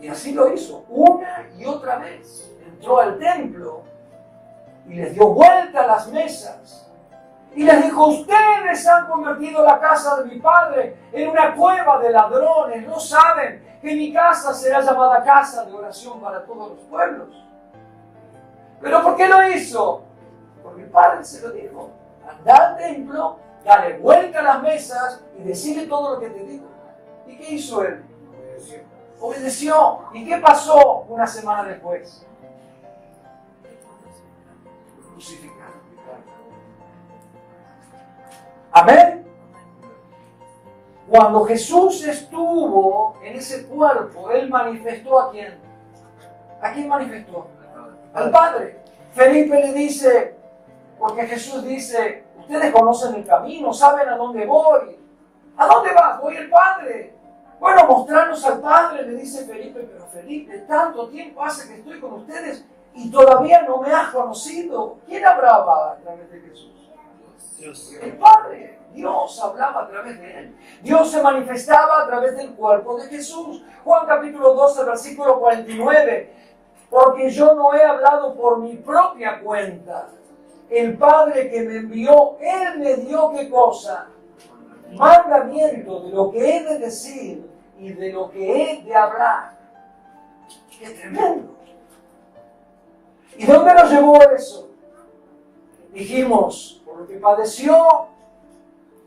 Y así lo hizo, una y otra vez. Entró al templo y les dio vuelta a las mesas. Y les dijo, ustedes han convertido la casa de mi Padre en una cueva de ladrones. No saben que mi casa será llamada casa de oración para todos los pueblos. ¿Pero por qué lo hizo? Porque el Padre se lo dijo. Anda al templo, dale vuelta a las mesas y decide todo lo que te digo. ¿Y qué hizo él? Obedeció. ¿Y qué pasó una semana después? Crucificado. Amén. Cuando Jesús estuvo en ese cuerpo, Él manifestó ¿a quién? ¿A quién manifestó? Al Padre. Felipe le dice, porque Jesús dice, ustedes conocen el camino, saben a dónde voy. ¿A dónde vas? Voy al Padre. Bueno, mostrarnos al Padre, le dice Felipe, pero Felipe, tanto tiempo hace que estoy con ustedes y todavía no me has conocido. ¿Quién hablaba a través de Jesús? Dios. El Padre. Dios hablaba a través de Él. Dios se manifestaba a través del cuerpo de Jesús. Juan capítulo 12, versículo 49. Porque yo no he hablado por mi propia cuenta. El Padre que me envió, Él me dio ¿qué cosa? Mandamiento de lo que he de decir y de lo que he de hablar. ¡Qué tremendo! ¿Y dónde nos llevó eso? Dijimos, por lo que padeció,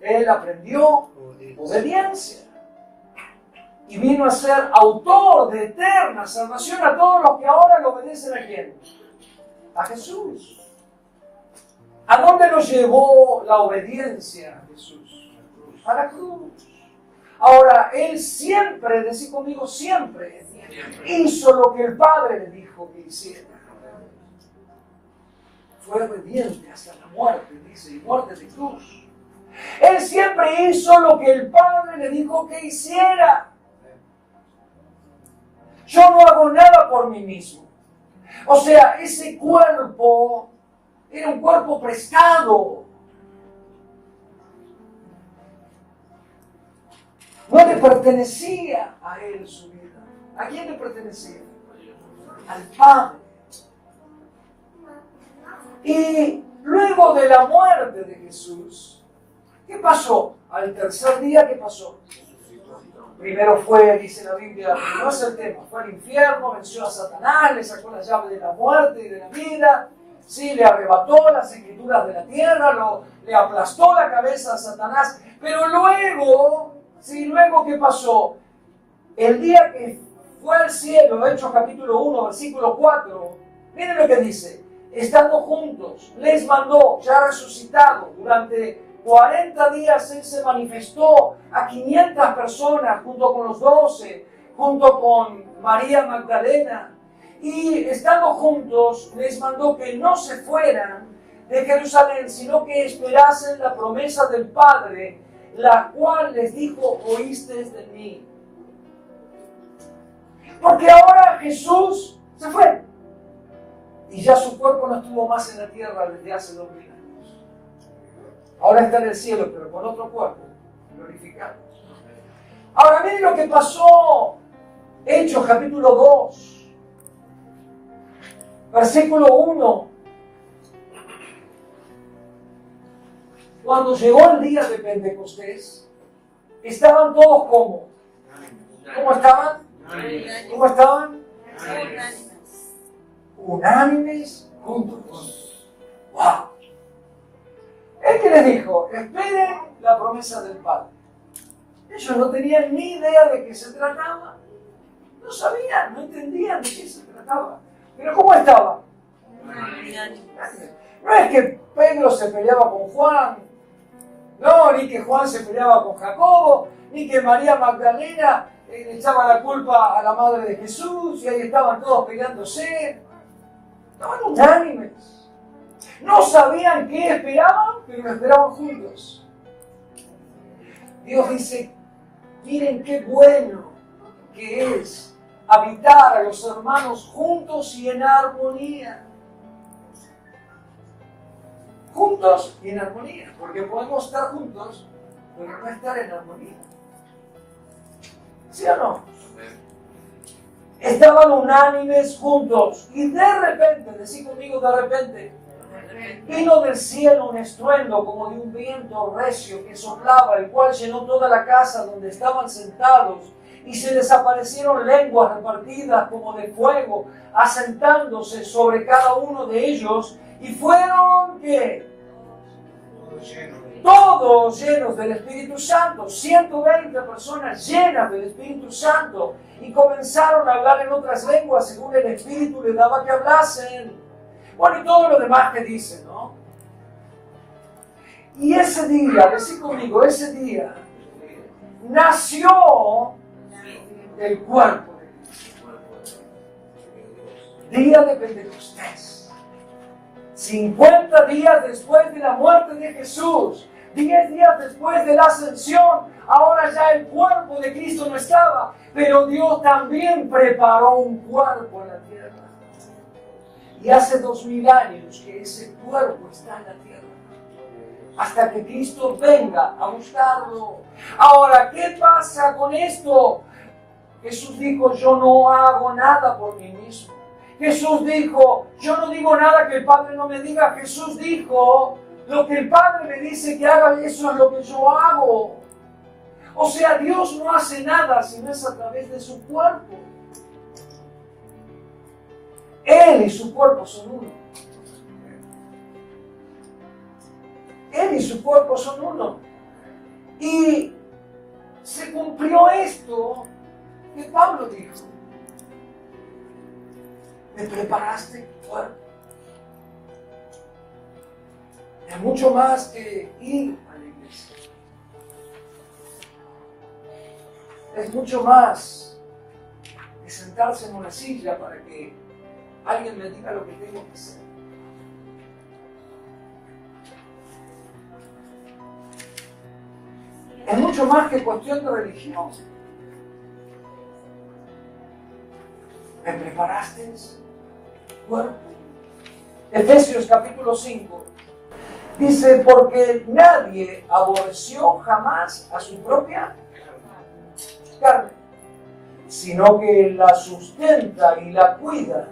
Él aprendió obediencia. Y vino a ser autor de eterna salvación a todos los que ahora le obedecen ¿a quién? A Jesús. ¿A dónde nos llevó la obediencia a Jesús? A la cruz. Ahora, Él siempre, decí conmigo, siempre hizo lo que el Padre le dijo que hiciera. Fue obediente hasta la muerte, dice, y muerte de cruz. Él siempre hizo lo que el Padre le dijo que hiciera. Yo no hago nada por mí mismo. O sea, ese cuerpo era un cuerpo prestado. No le pertenecía a él su vida. ¿A quién le pertenecía? Al Padre. Y luego de la muerte de Jesús, ¿qué pasó? Al tercer día, ¿qué pasó? Primero fue, dice la Biblia, no es el tema, fue al infierno, venció a Satanás, le sacó la llave de la muerte y de la vida, sí, le arrebató las escrituras de la tierra, le aplastó la cabeza a Satanás, pero luego, sí, luego ¿qué pasó? El día que fue al cielo, Hechos capítulo 1, versículo 4, miren lo que dice, estando juntos, les mandó, ya resucitado, durante 40 días Él se manifestó a 500 personas, junto con los 12, junto con María Magdalena, y estando juntos les mandó que no se fueran de Jerusalén, sino que esperasen la promesa del Padre, la cual les dijo, oísteis de mí. Porque ahora Jesús se fue. Y ya su cuerpo no estuvo más en la tierra desde hace 2000 años. Ahora está en el cielo, pero con otro cuerpo, glorificado. Ahora miren lo que pasó, Hechos capítulo 2, versículo 1. Cuando llegó el día de Pentecostés, estaban todos como. ¿Cómo estaban? ¿Cómo estaban? Unánimes juntos. ¡Wow! ¿El que les dijo? Esperen la promesa del Padre. Ellos no tenían ni idea de qué se trataba. No sabían, no entendían de qué se trataba. Pero ¿cómo estaban? No es que Pedro se peleaba con Juan, no, ni que Juan se peleaba con Jacobo, ni que María Magdalena le echaba la culpa a la madre de Jesús y ahí estaban todos peleándose. Estaban unánimes. No sabían qué esperaban, pero lo esperaban juntos. Dios dice, miren qué bueno que es habitar a los hermanos juntos y en armonía. Juntos y en armonía, porque podemos estar juntos, pero no estar en armonía. ¿Sí o no? Estaban unánimes juntos y de repente, decí conmigo de repente, vino del cielo un estruendo como de un viento recio que soplaba, el cual llenó toda la casa donde estaban sentados, y se les aparecieron lenguas repartidas como de fuego, asentándose sobre cada uno de ellos, y fueron, ¿qué? Todos llenos del Espíritu Santo, 120 personas llenas del Espíritu Santo, y comenzaron a hablar en otras lenguas según el Espíritu les daba que hablasen. Bueno, y todo lo demás que dice, ¿no? Y ese día, decí conmigo, ese día nació el cuerpo de Cristo. Día de Pentecostés. 50 días después de la muerte de Jesús, 10 días después de la ascensión, ahora ya el cuerpo de Cristo no estaba, pero Dios también preparó un cuerpo en la tierra. Y hace 2000 años que ese cuerpo está en la tierra, hasta que Cristo venga a buscarlo. Ahora, ¿qué pasa con esto? Jesús dijo, yo no hago nada por mí mismo. Jesús dijo, yo no digo nada que el Padre no me diga. Jesús dijo, lo que el Padre me dice que haga, eso es lo que yo hago. O sea, Dios no hace nada si no es a través de su cuerpo. Él y su cuerpo son uno. Él y su cuerpo son uno. Y se cumplió esto que Pablo dijo. Me preparaste el cuerpo. Es mucho más que ir a la iglesia. Es mucho más que sentarse en una silla para que alguien me diga lo que tengo que hacer. Es mucho más que cuestión de religión. ¿Me preparaste? Cuerpo. Efesios capítulo 5 dice, porque nadie aborreció jamás a su propia carne, sino que la sustenta y la cuida,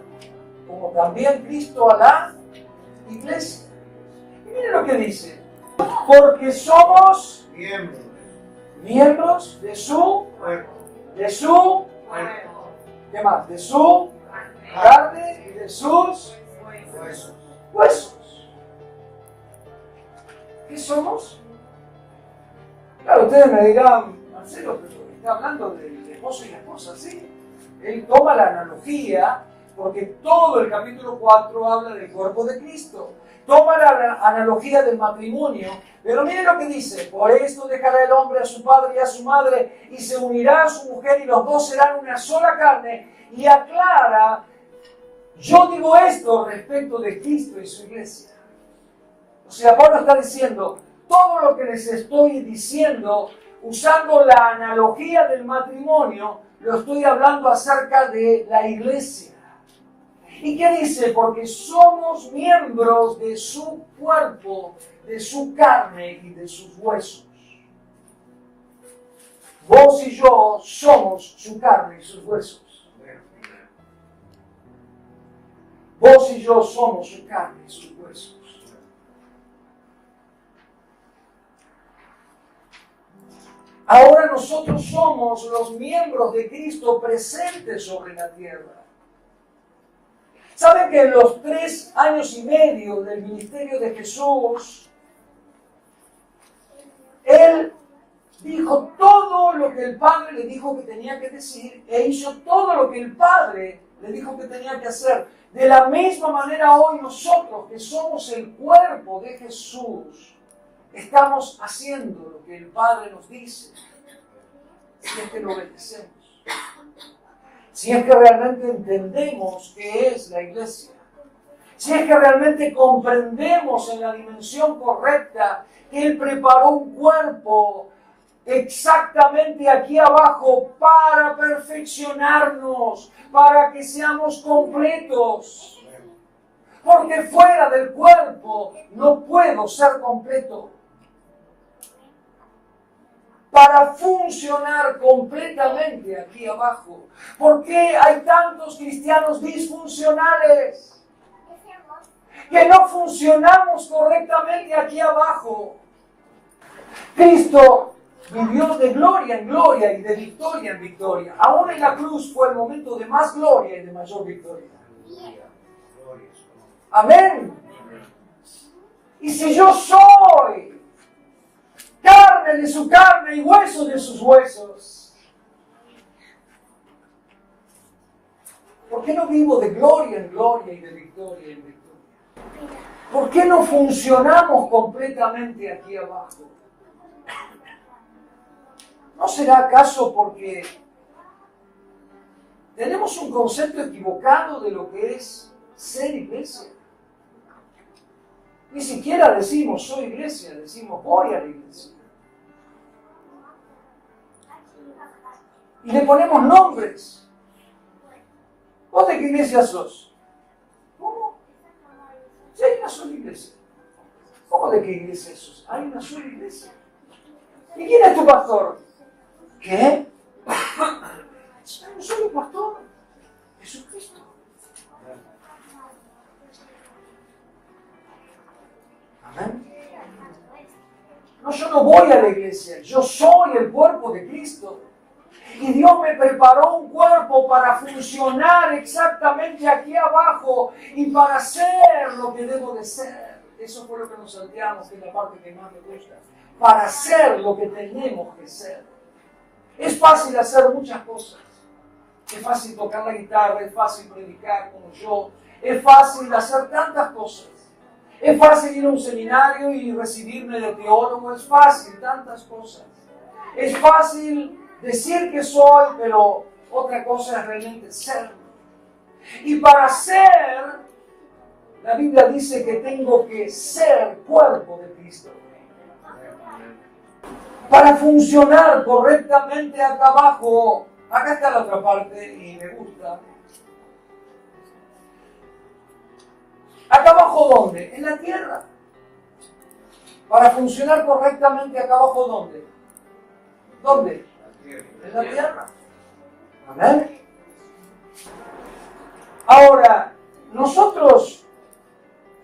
como también Cristo a la iglesia. Y miren lo que dice, porque somos miembros de su cuerpo. ¿Qué más? De su carne y de sus huesos. ¿Qué somos? Claro, ustedes me dirán, Marcelo, pero está hablando del esposo y la esposa, ¿sí? Él toma la analogía, porque todo el capítulo 4 habla del cuerpo de Cristo. Toma la analogía del matrimonio, pero miren lo que dice, por esto dejará el hombre a su padre y a su madre, y se unirá a su mujer, y los dos serán una sola carne, y aclara, yo digo esto respecto de Cristo y su iglesia. O sea, Pablo está diciendo, todo lo que les estoy diciendo, usando la analogía del matrimonio, lo estoy hablando acerca de la iglesia. ¿Y qué dice? Porque somos miembros de su cuerpo, de su carne y de sus huesos. Vos y yo somos su carne y sus huesos. Vos y yo somos su carne y sus huesos. Ahora nosotros somos los miembros de Cristo presentes sobre la tierra. ¿Saben que en los 3 años y medio del ministerio de Jesús, Él dijo todo lo que el Padre le dijo que tenía que decir e hizo todo lo que el Padre le dijo que tenía que hacer? De la misma manera hoy nosotros, que somos el cuerpo de Jesús, estamos haciendo lo que el Padre nos dice, si es que lo obedecemos. Si es que realmente entendemos qué es la iglesia, si es que realmente comprendemos en la dimensión correcta que Él preparó un cuerpo exactamente aquí abajo para perfeccionarnos, para que seamos completos. Porque fuera del cuerpo no puedo ser completo. Para funcionar completamente aquí abajo. ¿Por qué hay tantos cristianos disfuncionales? Que no funcionamos correctamente aquí abajo. Cristo vivió de gloria en gloria y de victoria en victoria. Aún en la cruz fue el momento de más gloria y de mayor victoria. Amén. Y si yo soy carne de su carne y hueso de sus huesos, ¿por qué no vivo de gloria en gloria y de victoria en victoria? ¿Por qué no funcionamos completamente aquí abajo? ¿No será acaso porque tenemos un concepto equivocado de lo que es ser iglesia? Ni siquiera decimos soy iglesia, decimos voy a la iglesia. Y le ponemos nombres. ¿Vos de qué iglesia sos? ¿Cómo? Si hay una sola iglesia. ¿Cómo de qué iglesia sos? Hay una sola iglesia. ¿Y quién es tu pastor? ¿Qué? Hay un solo pastor. Jesucristo. Amén. No, yo no voy a la iglesia. Yo soy el cuerpo de Cristo. Y Dios me preparó un cuerpo para funcionar exactamente aquí abajo y para ser lo que debo de ser. Eso fue lo que nos salteamos, que es la parte que más me gusta. Para ser lo que tenemos que ser. Es fácil hacer muchas cosas. Es fácil tocar la guitarra, es fácil predicar como yo. Es fácil hacer tantas cosas. Es fácil ir a un seminario y recibirme de teólogo. Es fácil, tantas cosas. Es fácil decir que soy, pero otra cosa es realmente serlo. Y para ser, la Biblia dice que tengo que ser cuerpo de Cristo. Para funcionar correctamente acá abajo, acá está la otra parte y me gusta. ¿Acá abajo dónde? En la tierra. Para funcionar correctamente acá abajo ¿dónde? ¿Dónde? En la tierra. Amén. Ahora, nosotros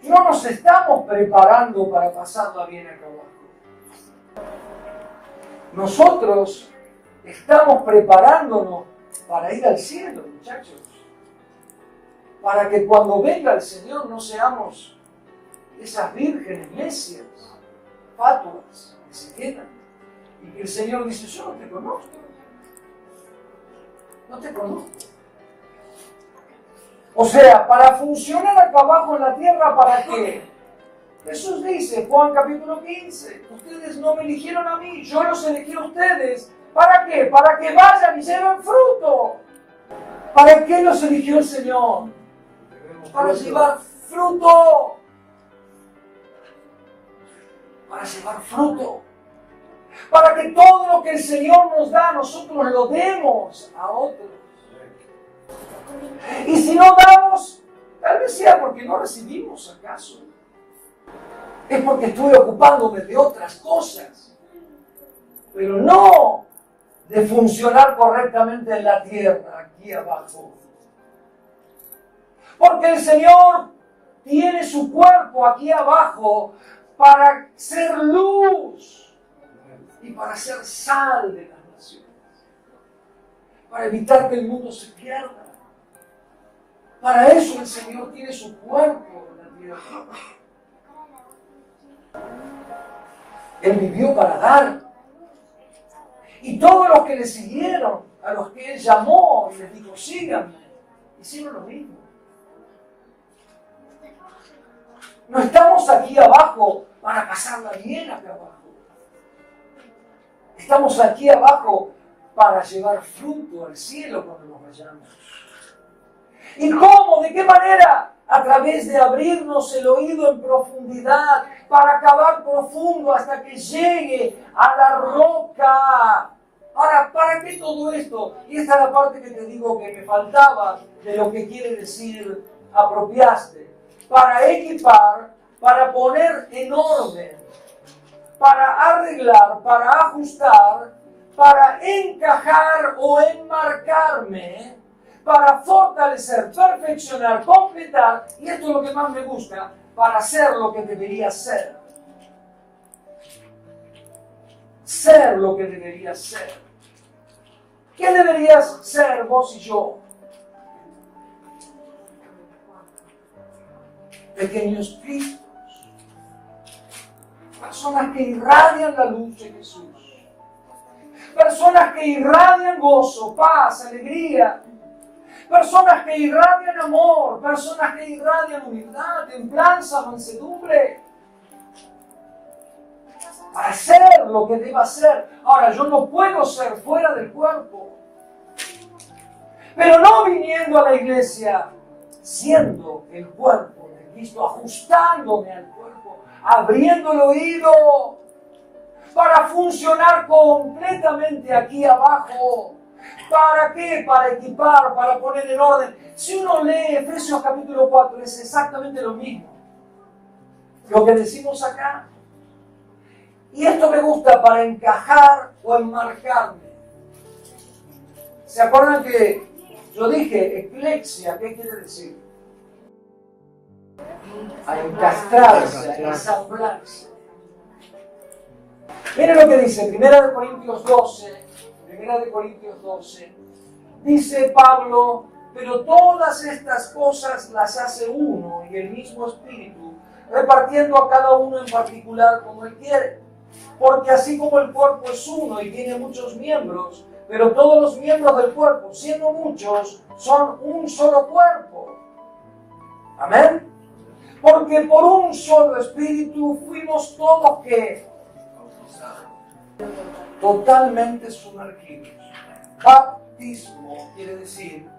no nos estamos preparando para pasarla bien acá abajo. Nosotros estamos preparándonos para ir al cielo, muchachos. Para que cuando venga el Señor no seamos esas vírgenes necias, fatuas, que se quedan. Y que el Señor dice, yo no te conozco. No te conozco. O sea, para funcionar acá abajo en la tierra, ¿para qué? Jesús dice, Juan capítulo 15, ustedes no me eligieron a mí, yo los elegí a ustedes. ¿Para qué? Para que vayan y lleven fruto. ¿Para qué los eligió el Señor? Para llevar fruto. para llevar fruto. Para que todo lo que el Señor nos da, nosotros lo demos a otros. Y si no damos, tal vez sea porque no recibimos acaso. Es porque estuve ocupándome de otras cosas. Pero no de funcionar correctamente en la tierra, aquí abajo. Porque el Señor tiene su cuerpo aquí abajo para ser luz y para ser sal de las naciones. Para evitar que el mundo se pierda. Para eso el Señor tiene su cuerpo en la tierra. Él vivió para dar. Y todos los que le siguieron, a los que Él llamó y les dijo, síganme, hicieron lo mismo. No estamos aquí abajo para pasarla bien acá abajo. Estamos aquí abajo para llevar fruto al cielo cuando nos vayamos. ¿Y cómo? ¿De qué manera? A través de abrirnos el oído en profundidad, para cavar profundo hasta que llegue a la roca. Ahora, ¿para qué todo esto? Y esta es la parte que te digo que me faltaba de lo que quiere decir apropiaste. Para equipar, para poner en orden, para arreglar, para ajustar, para encajar o enmarcarme, para fortalecer, perfeccionar, completar, y esto es lo que más me gusta, para ser lo que debería ser. Ser lo que debería ser. ¿Qué deberías ser vos y yo? Pequeños Cristos. Personas que irradian la luz de Jesús. Personas que irradian gozo, paz, alegría. Personas que irradian amor. Personas que irradian humildad, templanza, mansedumbre. Para ser lo que deba ser. Ahora, yo no puedo ser fuera del cuerpo. Pero no viniendo a la iglesia, siendo el cuerpo de Cristo, ajustándome al cuerpo, abriendo el oído para funcionar completamente aquí abajo. ¿Para qué? Para equipar, para poner en orden. Si uno lee Efesios capítulo 4, es exactamente lo mismo. Lo que decimos acá. Y esto me gusta para encajar o enmarcarme. ¿Se acuerdan que yo dije eclexia? ¿Qué quiere decir? A encastrarse, a ensamblarse. Miren lo que dice, 1 Corintios 12, dice Pablo, pero todas estas cosas las hace uno y el mismo Espíritu, repartiendo a cada uno en particular como Él quiere. Porque así como el cuerpo es uno y tiene muchos miembros, pero todos los miembros del cuerpo, siendo muchos, son un solo cuerpo. Amén. Porque por un solo Espíritu fuimos todos que totalmente sumergidos. Bautismo quiere decir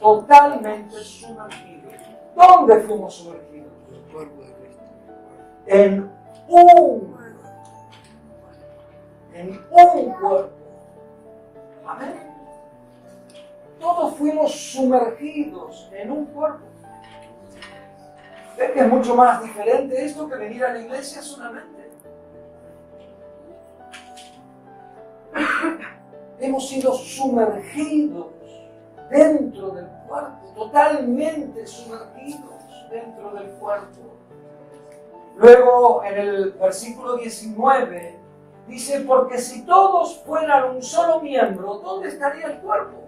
totalmente sumergidos. ¿Dónde fuimos sumergidos? El cuerpo de Cristo. En un cuerpo. Amén. Todos fuimos sumergidos en un cuerpo. ¿Ven que es mucho más diferente esto que venir a la iglesia solamente? Hemos sido sumergidos dentro del cuerpo, totalmente sumergidos dentro del cuerpo. Luego, en el versículo 19, dice, porque si todos fueran un solo miembro, ¿dónde estaría el cuerpo?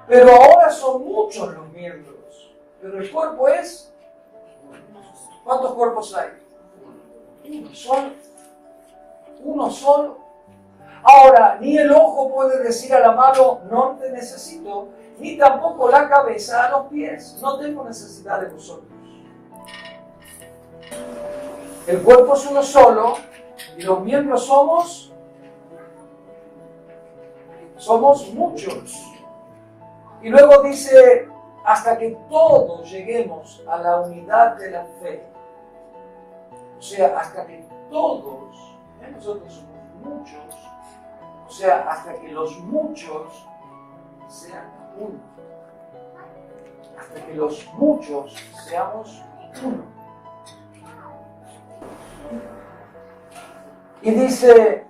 Pero ahora son muchos los miembros. Pero el cuerpo es... ¿Cuántos cuerpos hay? Uno solo. Uno solo. Ahora, ni el ojo puede decir a la mano, no te necesito, ni tampoco la cabeza a los pies, no tengo necesidad de vosotros. El cuerpo es uno solo y los miembros somos muchos. Y luego dice, hasta que todos lleguemos a la unidad de la fe O sea, hasta que todos, nosotros somos muchos, o sea, hasta que los muchos sean uno. Hasta que los muchos seamos uno. Y dice,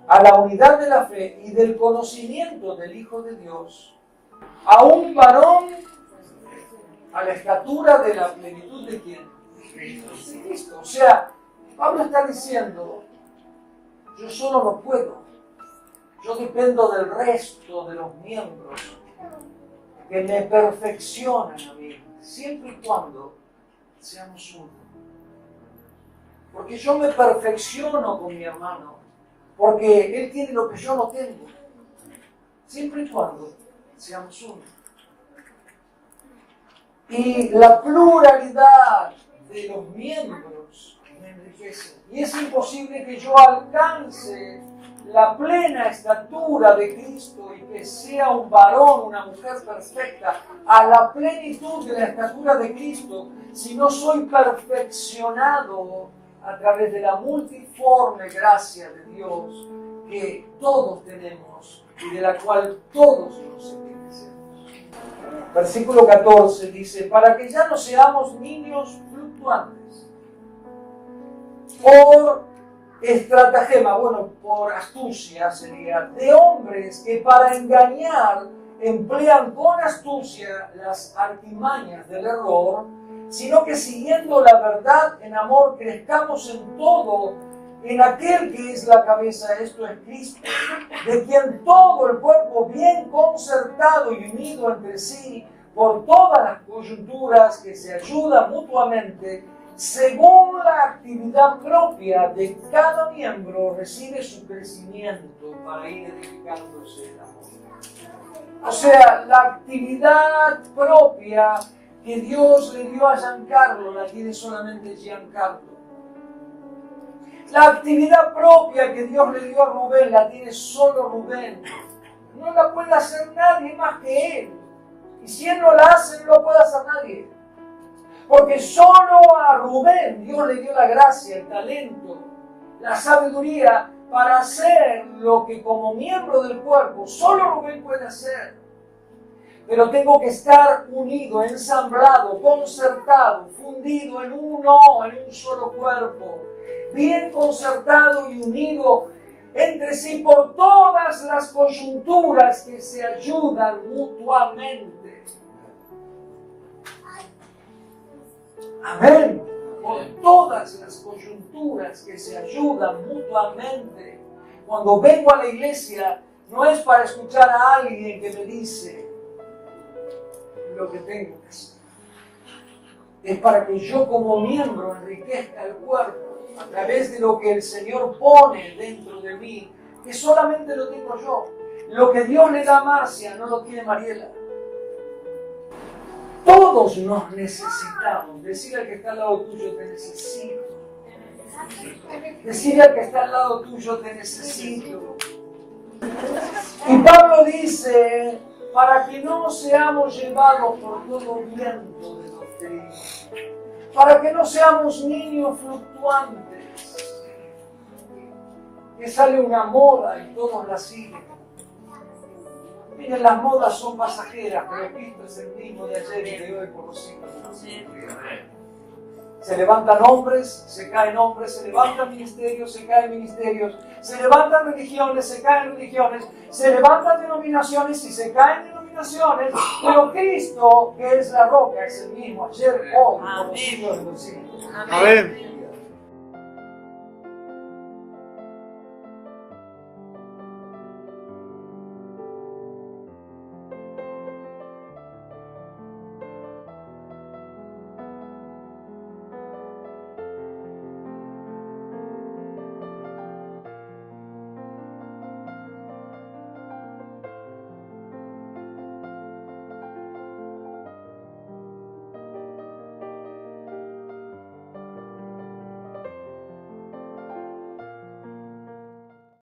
a la unidad de la fe y del conocimiento del Hijo de Dios, a un varón a la estatura de la plenitud de ¿quién? De Cristo. O sea, Pablo está diciendo, yo solo no puedo. Yo dependo del resto de los miembros que me perfeccionan a mí, siempre y cuando seamos uno. Porque yo me perfecciono con mi hermano, porque él tiene lo que yo no tengo, siempre y cuando seamos uno. Y la pluralidad de los miembros me enriquece. Y es imposible que yo alcance la plena estatura de Cristo y que sea un varón, una mujer perfecta, a la plenitud de la estatura de Cristo, si no soy perfeccionado a través de la multiforme gracia de Dios que todos tenemos y de la cual todos nos enriquecemos. Versículo 14 dice, para que ya no seamos niños fluctuantes, por estratagema, por astucia sería, de hombres que para engañar emplean con astucia las artimañas del error, sino que siguiendo la verdad en amor crezcamos en todo, en aquel que es la cabeza, esto es Cristo, de quien todo el cuerpo bien concertado y unido entre sí, por todas las coyunturas que se ayudan mutuamente, según la actividad propia de cada miembro, recibe su crecimiento para ir edificándose el amor. O sea, la actividad propia que Dios le dio a Giancarlo la tiene solamente Giancarlo. La actividad propia que Dios le dio a Rubén la tiene solo Rubén. No la puede hacer nadie más que él. Y si él no la hace, no lo puede hacer nadie. Porque solo a Rubén Dios le dio la gracia, el talento, la sabiduría para hacer lo que como miembro del cuerpo solo Rubén puede hacer. Pero tengo que estar unido, ensamblado, concertado, fundido en uno, en un solo cuerpo, bien concertado y unido entre sí por todas las coyunturas que se ayudan mutuamente. Amén. Por todas las coyunturas que se ayudan mutuamente. Cuando vengo a la iglesia, no es para escuchar a alguien que me dice lo que tengo que hacer. Es para que yo como miembro enriquezca el cuerpo a través de lo que el Señor pone dentro de mí, que solamente lo tengo yo. Lo que Dios le da a Marcia no lo tiene Mariela. Todos nos necesitamos. Decirle al que está al lado tuyo, te necesito. Decirle al que está al lado tuyo, te necesito. Y Pablo dice, para que no seamos llevados por todo viento de doctrina, para que no seamos niños fluctuantes, que sale una moda y todos la siguen. Miren, las modas son pasajeras, pero Cristo es el mismo de ayer y de hoy por los siglos de los siglos. Se levantan hombres, se caen hombres, se levantan ministerios, se caen ministerios, se levantan religiones, se caen religiones, se levantan denominaciones y se caen denominaciones, pero Cristo, que es la roca, es el mismo ayer, hoy, por los siglos de los siglos. Amén.